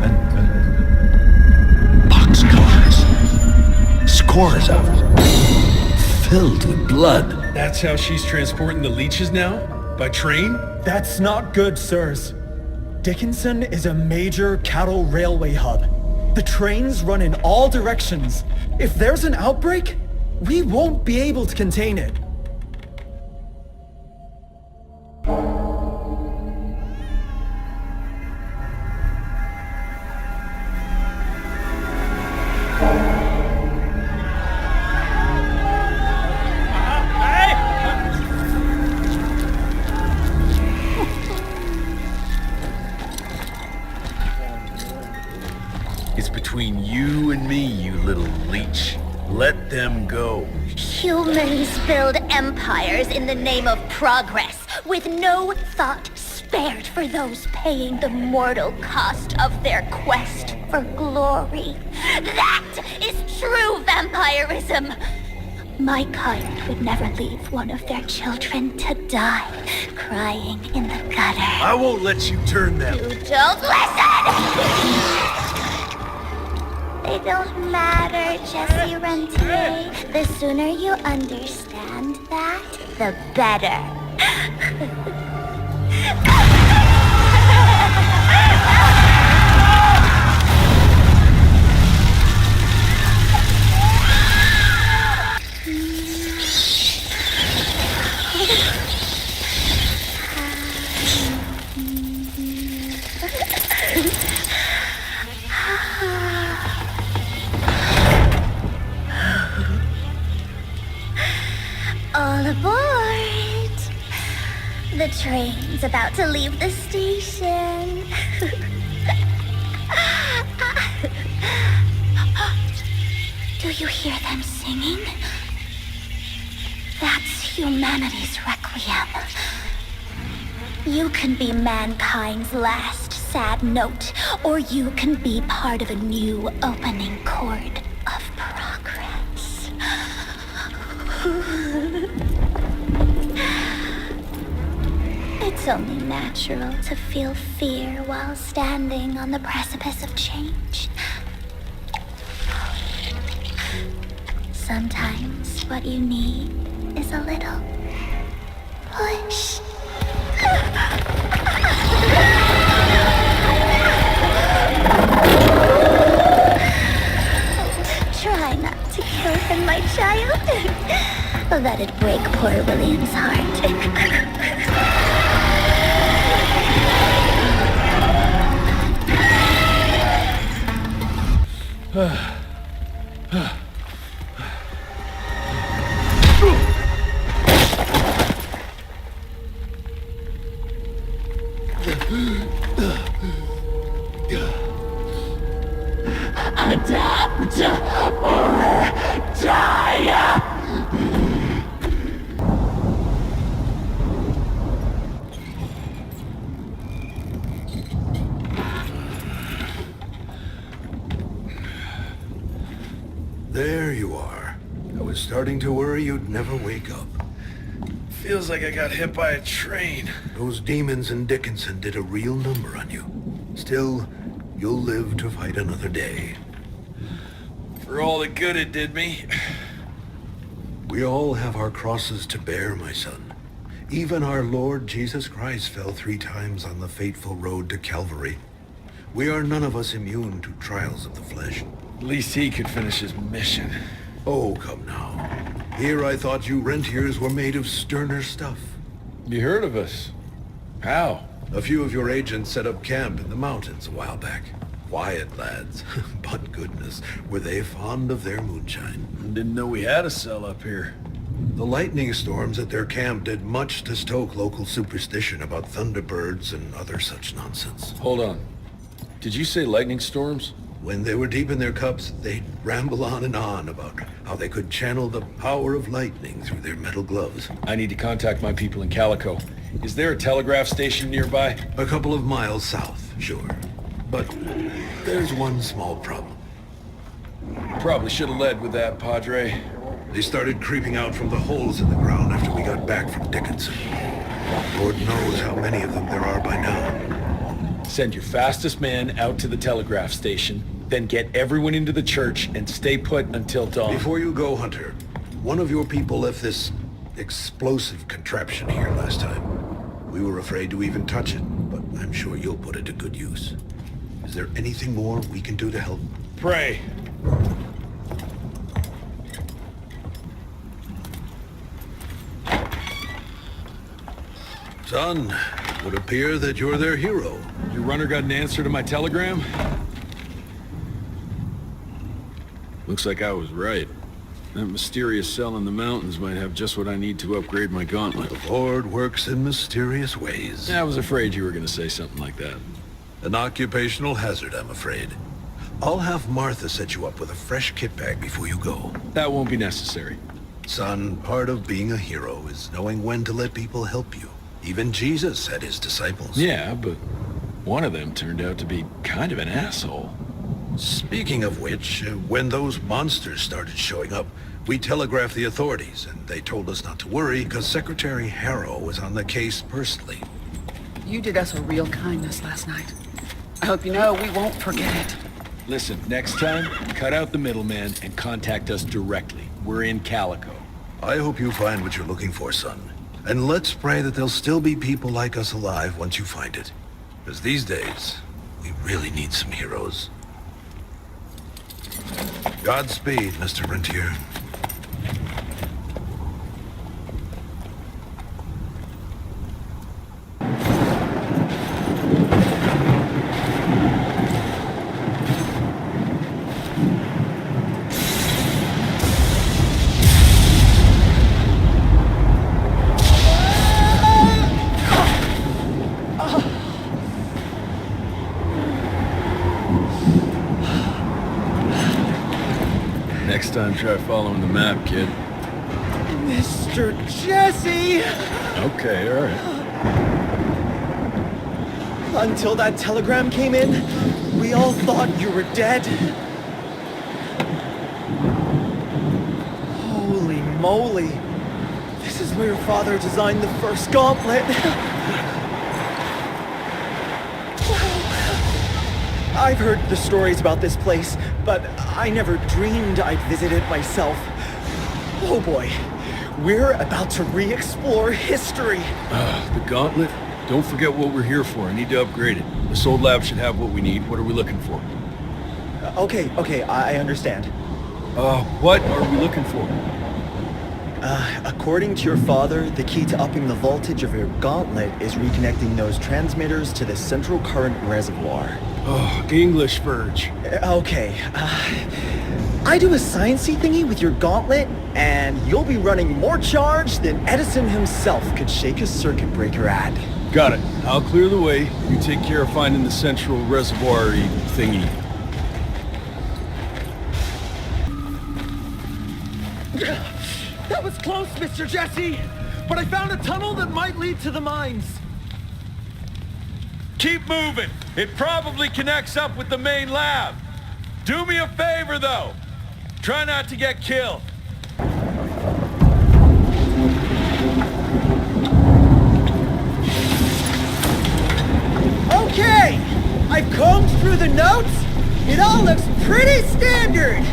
And boxcars. Scores of them. Filled with blood. That's how she's transporting the leeches now? By train? That's not good, sirs. Dickinson is a major cattle railway hub. The trains run in all directions. If there's an outbreak, we won't be able to contain it. It's between you and me, you little leech. Let them go. Humans build empires in the name of progress, with no thought spared for those paying the mortal cost of their quest for glory. That is true vampirism! My kind would never leave one of their children to die, crying in the gutter. I won't let you turn them. You don't listen! They don't matter, Jesse Rentier. The sooner you understand that, the better. The train's about to leave the station. Do you hear them singing? That's humanity's requiem. You can be mankind's last sad note, or you can be part of a new opening chord of progress. It's only natural to feel fear while standing on the precipice of change. Sometimes what you need is a little push. Try not to kill him, my child. Let it break poor William's heart. Adapt or die! There you are. I was starting to worry you'd never wake up. Feels like I got hit by a train. Those demons in Dickinson did a real number on you. Still, you'll live to fight another day. For all the good it did me. We all have our crosses to bear, my son. Even our Lord Jesus Christ fell 3 times on the fateful road to Calvary. We are none of us immune to trials of the flesh. At least he could finish his mission. Oh, come now. Here I thought you Rentiers were made of sterner stuff. You heard of us? How? A few of your agents set up camp in the mountains a while back. Quiet lads, but goodness, were they fond of their moonshine. Didn't know we had a cell up here. The lightning storms at their camp did much to stoke local superstition about thunderbirds and other such nonsense. Hold on. Did you say lightning storms? When they were deep in their cups, they'd ramble on and on about how they could channel the power of lightning through their metal gloves. I need to contact my people in Calico. Is there a telegraph station nearby? A couple of miles south, sure. But there's one small problem. Probably should have led with that, Padre. They started creeping out from the holes in the ground after we got back from Dickinson. Lord knows how many of them there are by now. Send your fastest man out to the telegraph station, then get everyone into the church and stay put until dawn. Before you go, Hunter, one of your people left this explosive contraption here last time. We were afraid to even touch it, but I'm sure you'll put it to good use. Is there anything more we can do to help? Pray. Son, it would appear that you're their hero. Your runner got an answer to my telegram? Looks like I was right. That mysterious cell in the mountains might have just what I need to upgrade my gauntlet. The Lord works in mysterious ways. I was afraid you were going to say something like that. An occupational hazard, I'm afraid. I'll have Martha set you up with a fresh kit bag before you go. That won't be necessary. Son, part of being a hero is knowing when to let people help you. Even Jesus had his disciples. Yeah, but one of them turned out to be kind of an asshole. Speaking of which, when those monsters started showing up, we telegraphed the authorities, and they told us not to worry because Secretary Harrow was on the case personally. You did us a real kindness last night. I hope you know we won't forget it. Listen, next time, cut out the middleman and contact us directly. We're in Calico. I hope you find what you're looking for, son. And let's pray that there'll still be people like us alive once you find it. Because these days, we really need some heroes. Godspeed, Mr. Rentier. Next time, try following the map, kid. Mr. Jesse! Okay, all right. Until that telegram came in, we all thought you were dead. Holy moly. This is where your father designed the first gauntlet. I've heard the stories about this place, but I never dreamed I'd visit it myself. Oh boy, we're about to re-explore history. The gauntlet? Don't forget what we're here for. I need to upgrade it. This old lab should have what we need. What are we looking for? Okay, I understand. What are we looking for? According to your father, the key to upping the voltage of your gauntlet is reconnecting those transmitters to the central current reservoir. Oh, English, Verge. Okay, I do a sciencey thingy with your gauntlet, and you'll be running more charge than Edison himself could shake a circuit breaker at. Got it. I'll clear the way. You take care of finding the central reservoir-y thingy. That was close, Mr. Jesse! But I found a tunnel that might lead to the mines. Keep moving. It probably connects up with the main lab. Do me a favor, though. Try not to get killed. Okay! I've combed through the notes. It all looks pretty standard.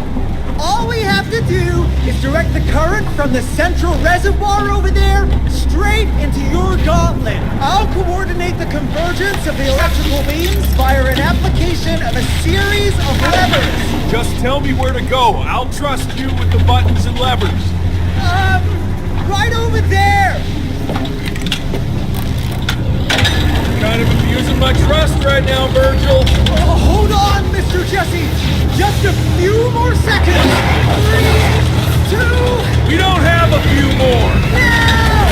All we have to do is direct the current from the central reservoir over there straight into your gauntlet. I'll coordinate the convergence of the electrical beams via an application of a series of levers. Just tell me where to go. I'll trust you with the buttons and levers. Right over there! Kind of abusing my trust right now, Virgil. Oh, hold on, Mr. Jesse! Just a few more seconds! 3, 2... We don't have a few more! Now!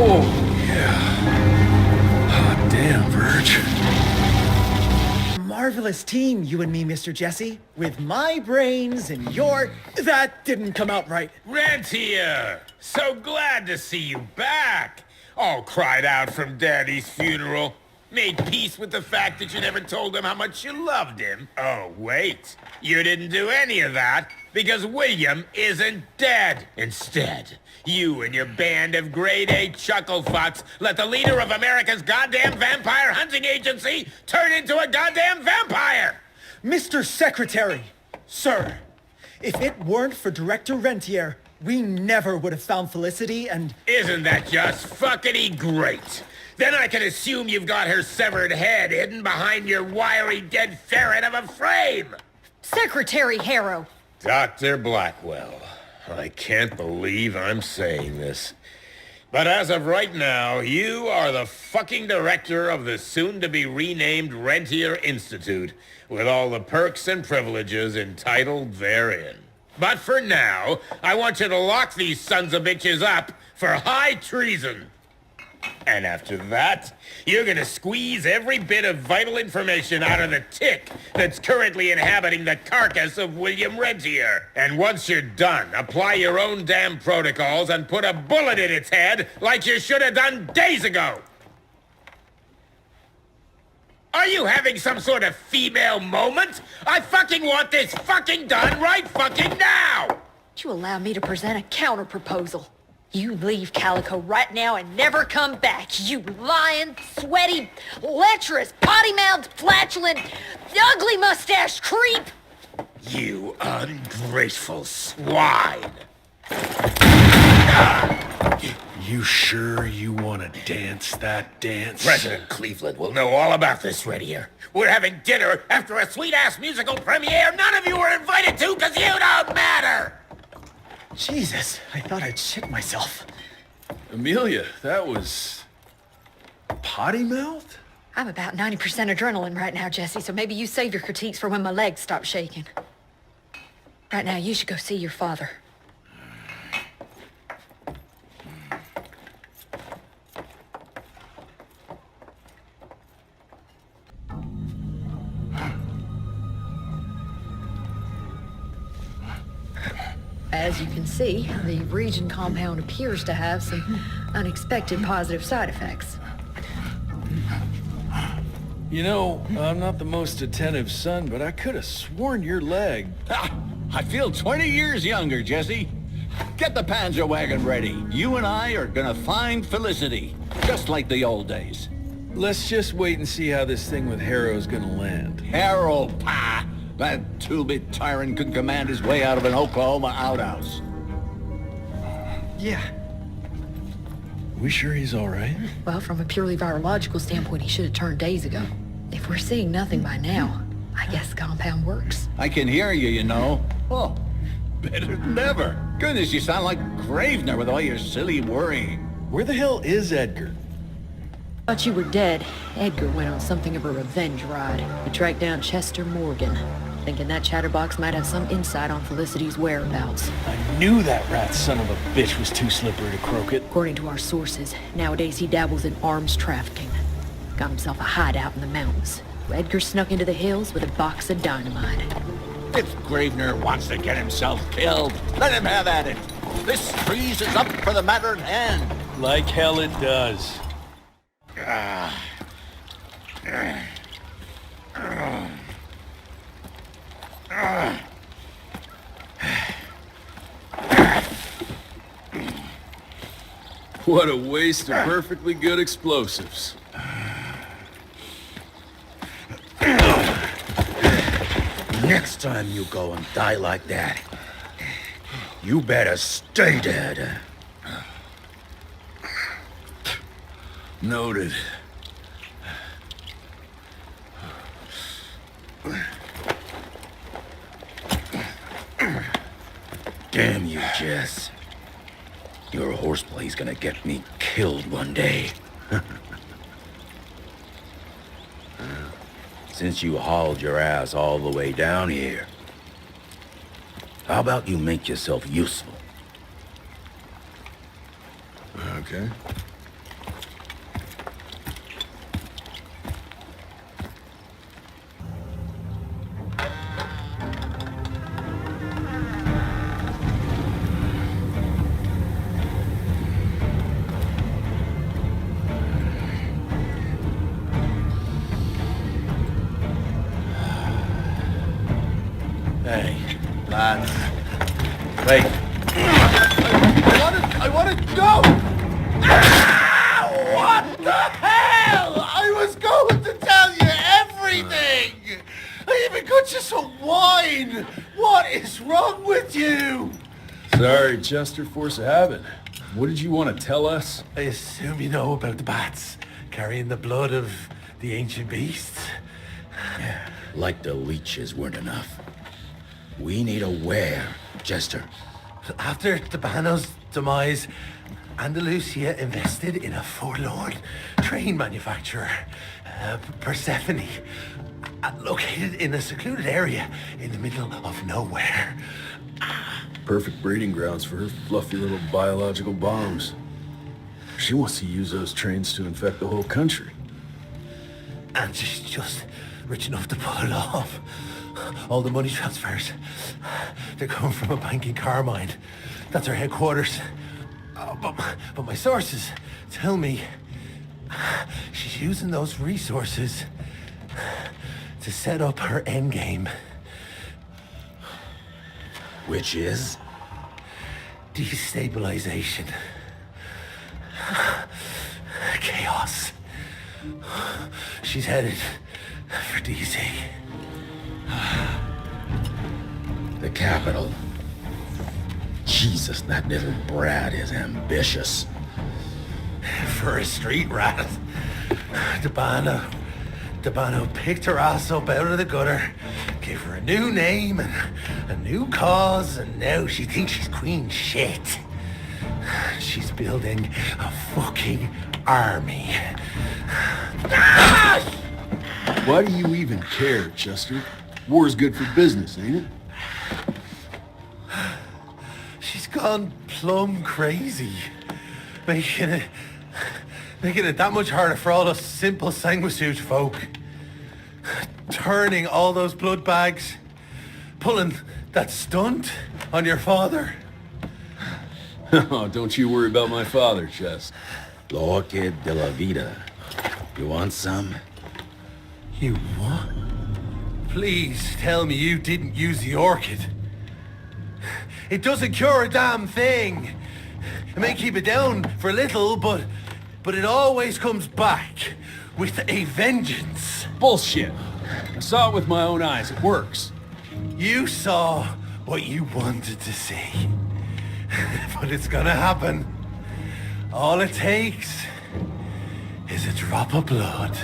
Oh, yeah. Hot damn, Verge. Marvelous team, you and me, Mr. Jesse. With my brains and your... That didn't come out right. Rentier! So glad to see you back! All cried out from Daddy's funeral. Made peace with the fact that you never told him how much you loved him. Oh, wait. You didn't do any of that because William isn't dead. Instead, you and your band of grade-A chucklefucks let the leader of America's goddamn vampire hunting agency turn into a goddamn vampire! Mr. Secretary, sir, if it weren't for Director Rentier, we never would have found Felicity and... Isn't that just fuckity great? Then I can assume you've got her severed head hidden behind your wiry dead ferret of a frame! Secretary Harrow! Dr. Blackwell, I can't believe I'm saying this. But as of right now, you are the fucking director of the soon-to-be-renamed Rentier Institute, with all the perks and privileges entitled therein. But for now, I want you to lock these sons of bitches up for high treason. And after that, you're gonna squeeze every bit of vital information out of the tick that's currently inhabiting the carcass of William Rentier. And once you're done, apply your own damn protocols and put a bullet in its head like you should have done days ago. Are you having some sort of female moment? I fucking want this fucking done right fucking now! Would you allow me to present a counter-proposal? You leave Calico right now and never come back, you lying, sweaty, lecherous, potty-mouthed, flatulent, ugly mustached creep! You ungrateful swine! You sure you want to dance that dance? President Cleveland will know all about this right here. We're having dinner after a sweet-ass musical premiere none of you were invited to because you don't matter! Jesus, I thought I'd shit myself. Amelia, that was... potty mouth? I'm about 90% adrenaline right now, Jesse, so maybe you save your critiques for when my legs stop shaking. Right now, you should go see your father. As you can see, the region compound appears to have some unexpected positive side effects. You know, I'm not the most attentive son, but I could have sworn your leg... Ha! I feel 20 years younger, Jesse. Get the Panzer wagon ready. You and I are gonna find Felicity, just like the old days. Let's just wait and see how this thing with Harrow's gonna land. Harrow, pah! That two-bit tyrant could command his way out of an Oklahoma outhouse. Yeah. We sure he's all right? Well, from a purely virological standpoint, he should have turned days ago. If we're seeing nothing by now, I guess the compound works. I can hear you, you know. Oh, better than ever. Goodness, you sound like Gravener with all your silly worrying. Where the hell is Edgar? Thought you were dead. Edgar went on something of a revenge ride. He tracked down Chester Morgan, thinking that chatterbox might have some insight on Felicity's whereabouts. I knew that rat son of a bitch was too slippery to croak it. According to our sources, nowadays he dabbles in arms trafficking. Got himself a hideout in the mountains. Edgar snuck into the hills with a box of dynamite. If Gravener wants to get himself killed, let him have at it. This trees is up for the matter at hand. Like hell it does. What a waste of perfectly good explosives. Next time you go and die like that, you better stay dead. Noted. Damn you, Jess. Your horseplay's gonna get me killed one day. Since you hauled your ass all the way down here, how about you make yourself useful? Okay. Hey, lads. Wait. I want to go! Ah! What the hell? I was going to tell you everything! I even got you some wine! What is wrong with you? Sorry, Chester, force of habit. What did you want to tell us? I assume you know about the bats carrying the blood of the ancient beasts. Like the leeches weren't enough. We need a where, Chester. After Tabano's demise, Andalusia invested in a forlorn train manufacturer, Persephone, located in a secluded area in the middle of nowhere. Perfect breeding grounds for her fluffy little biological bombs. She wants to use those trains to infect the whole country. And she's just rich enough to pull it off. All the money transfers, they're coming from a bank in Carmine. That's her headquarters. But my sources tell me she's using those resources to set up her endgame. Which is? Destabilization. Chaos. She's headed for DC. The capital. Jesus, that little brat is ambitious. For a street rat. Tabano picked her ass up out of the gutter, gave her a new name and a new cause, and now she thinks she's queen shit. She's building a fucking army. Why do you even care, Chester? War's good for business, ain't it? She's gone plumb crazy. Making it that much harder for all those simple sanguisuge folk. Turning all those blood bags. Pulling that stunt on your father. Oh, don't you worry about my father, Chess. Orchid de la Vida. You want some? You what? Please tell me you didn't use the orchid. It doesn't cure a damn thing. It may keep it down for a little, but it always comes back with a vengeance. Bullshit. I saw it with my own eyes. It works. You saw what you wanted to see. But it's gonna happen. All it takes is a drop of blood.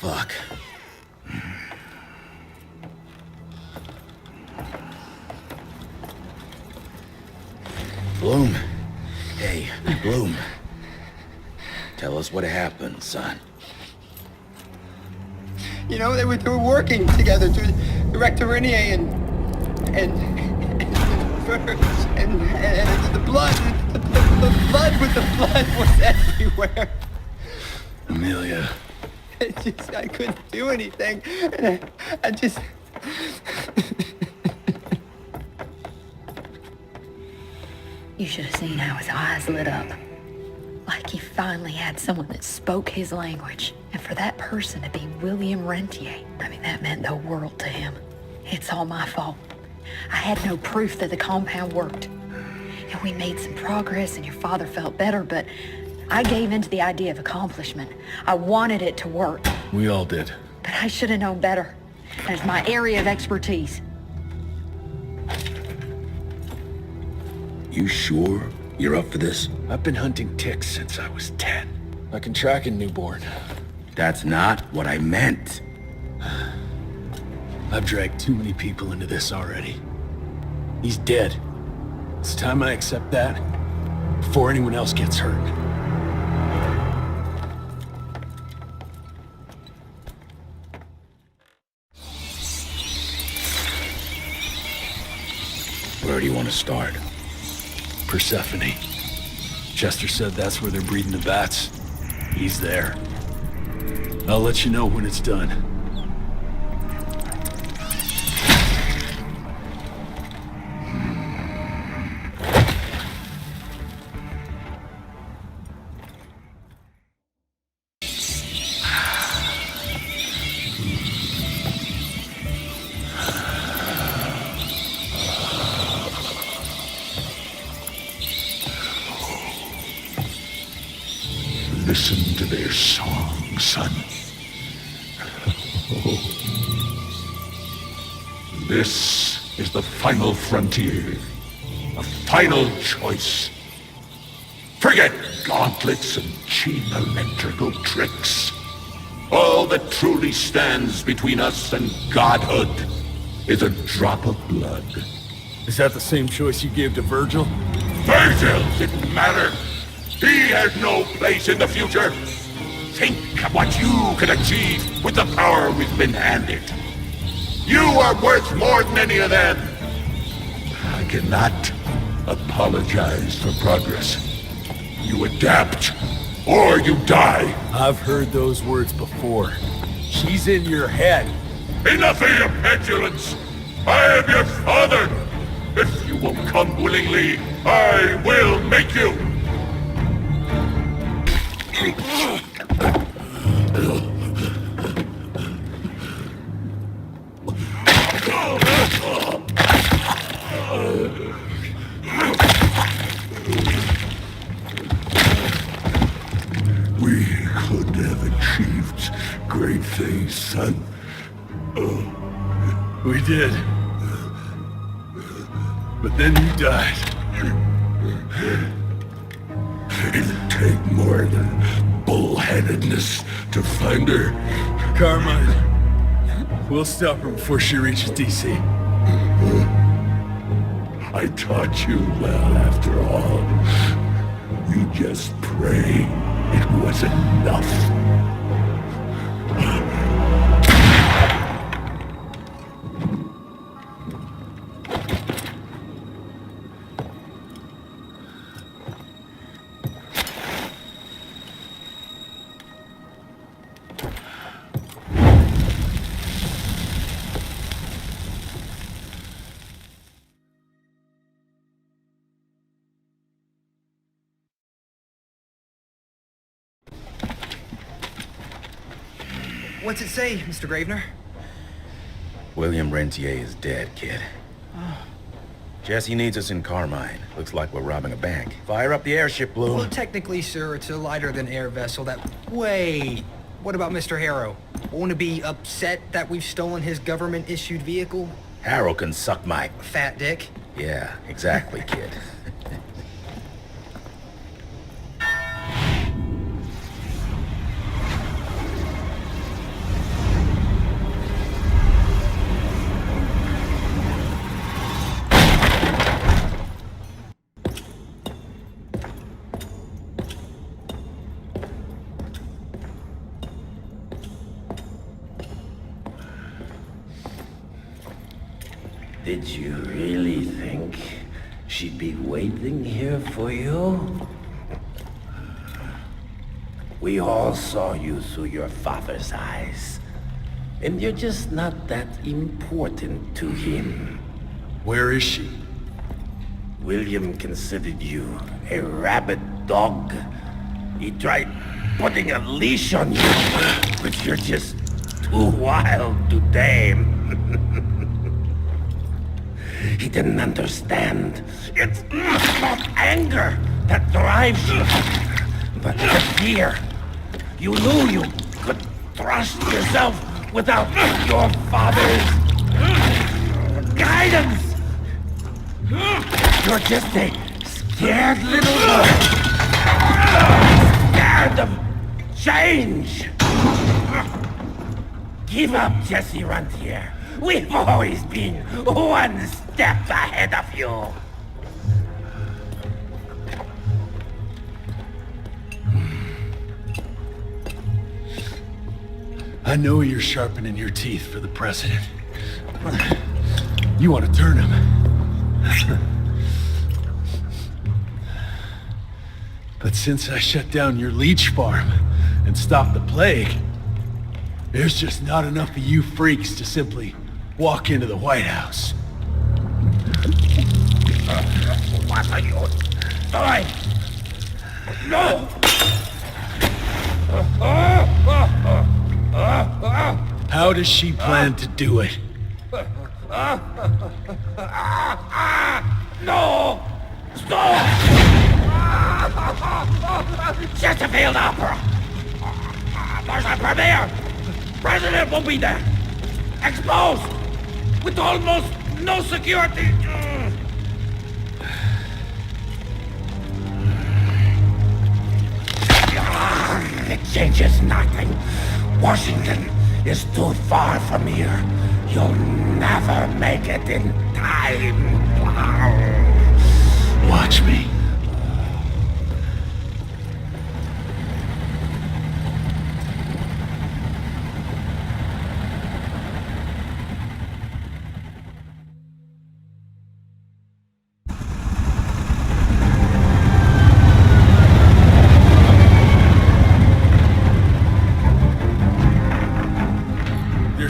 Fuck. Bloom. Hey, Bloom. Tell us what happened, son. You know, they were working together to Director Rentier and the blood, the blood was everywhere. Amelia. I couldn't do anything. And I just... You should have seen how his eyes lit up. Like he finally had someone that spoke his language. And for that person to be William Rentier, I mean, that meant the world to him. It's all my fault. I had no proof that the compound worked. And we made some progress and your father felt better, but I gave in to the idea of accomplishment. I wanted it to work. We all did. But I should have known better. And it's my area of expertise. You sure you're up for this? I've been hunting ticks since I was 10. I can track a newborn. That's not what I meant. I've dragged too many people into this already. He's dead. It's time I accept that before anyone else gets hurt. Where do you want to start? Persephone. Chester said that's where they're breeding the bats. He's there. I'll let you know when it's done. Listen to their song, son. This is the final frontier. A final choice. Forget gauntlets and cheap electrical tricks. All that truly stands between us and godhood is a drop of blood. Is that the same choice you gave to Virgil? Virgil didn't matter. He has no place in the future. Think of what you can achieve with the power we've been handed. You are worth more than any of them. I cannot apologize for progress. You adapt, or you die. I've heard those words before. She's in your head. Enough of your petulance. I am your father. If you won't come willingly, I will make you. We could have achieved great things, son. We did. But then you died. It'd take more than bullheadedness to find her. Carmine, we'll stop her before she reaches DC. I taught you well after all. You just pray it was is enough. What's it say, Mr. Gravener? William Rentier is dead, kid. Jesse needs us in Carmine. Looks like we're robbing a bank. Fire up the airship, Bloom. Well, technically, sir, it's a lighter-than-air vessel that... Wait! What about Mr. Harrow? Won't it be upset that we've stolen his government-issued vehicle? Harrow can suck my... Fat dick? Yeah, exactly, kid. Did you really think she'd be waiting here for you? We all saw you through your father's eyes. And you're just not that important to him. Where is she? William considered you a rabid dog. He tried putting a leash on you, but you're just too wild to tame. He didn't understand. It's not anger that drives you, but the fear. You knew you could trust yourself without your father's guidance. You're just a scared little boy. Scared of change. Give up, Jesse Rentier. We've always been one step ahead of you. I know you're sharpening your teeth for the president. You want to turn him. But since I shut down your leech farm and stopped the plague, there's just not enough of you freaks to simply walk into the White House. What are you doing? No! How does she plan to do it? No! Stop! Chesterfield Opera! There's a premiere! President will be there! Exposed! With almost no security! It changes nothing. Washington is too far from here. You'll never make it in time. Watch me.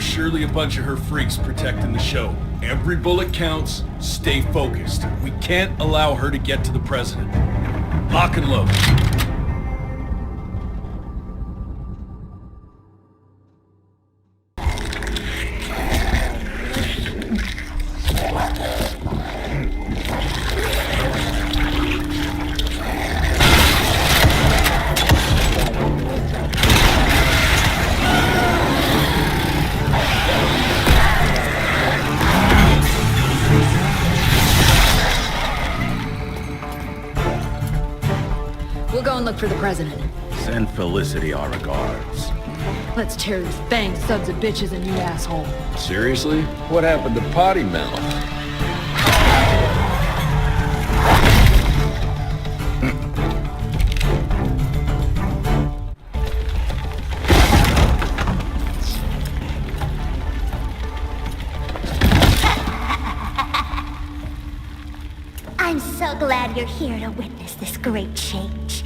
Surely a bunch of her freaks protecting the show. Every bullet counts. Stay focused. We can't allow her to get to the president. Lock and load. We'll go and look for the president. Send Felicity our regards. Let's tear these bang sons of bitches a new asshole. Seriously? What happened to Potty Mouth? Well, glad you're here to witness this great change.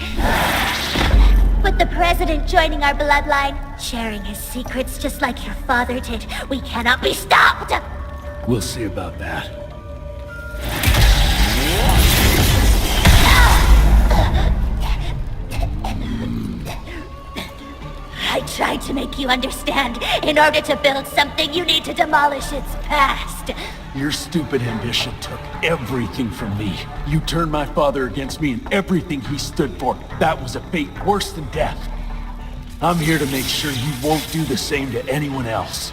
With the President joining our bloodline, sharing his secrets just like your father did, we cannot be stopped! We'll see about that. I tried to make you understand. In order to build something, you need to demolish its past. Your stupid ambition took everything from me. You turned my father against me and everything he stood for. That was a fate worse than death. I'm here to make sure you won't do the same to anyone else.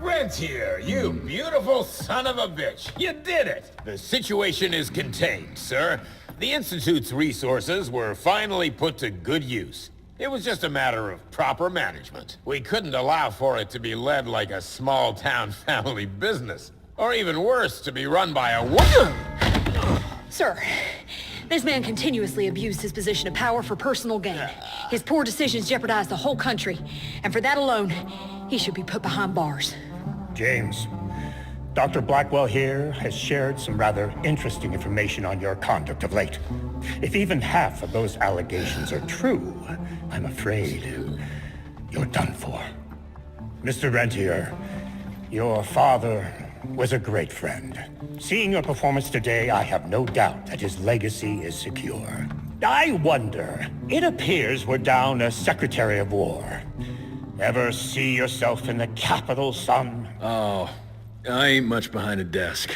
Rentier, you beautiful son of a bitch. You did it. The situation is contained, sir. The Institute's resources were finally put to good use. It was just a matter of proper management. We couldn't allow for it to be led like a small-town family business. Or even worse, to be run by a woman. Sir, this man continuously abused his position of power for personal gain. His poor decisions jeopardized the whole country. And for that alone, he should be put behind bars. James, Dr. Blackwell here has shared some rather interesting information on your conduct of late. If even half of those allegations are true, I'm afraid you're done for. Mr. Rentier, your father was a great friend. Seeing your performance today, I have no doubt that his legacy is secure. I wonder, it appears we're down a Secretary of War. Ever see yourself in the Capitol, son? Oh, I ain't much behind a desk.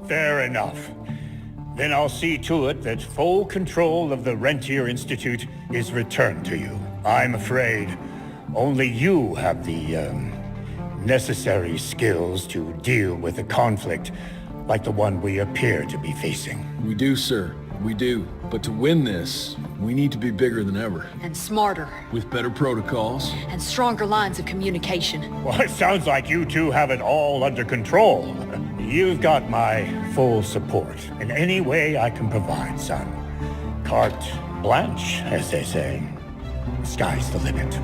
Fair enough. Then I'll see to it that full control of the Rentier Institute is returned to you. I'm afraid only you have the, necessary skills to deal with a conflict like the one we appear to be facing. We do, sir. We do. But to win this, we need to be bigger than ever. And smarter. With better protocols. And stronger lines of communication. Well, it sounds like you two have it all under control. You've got my full support in any way I can provide, son. Carte blanche, as they say. Sky's the limit.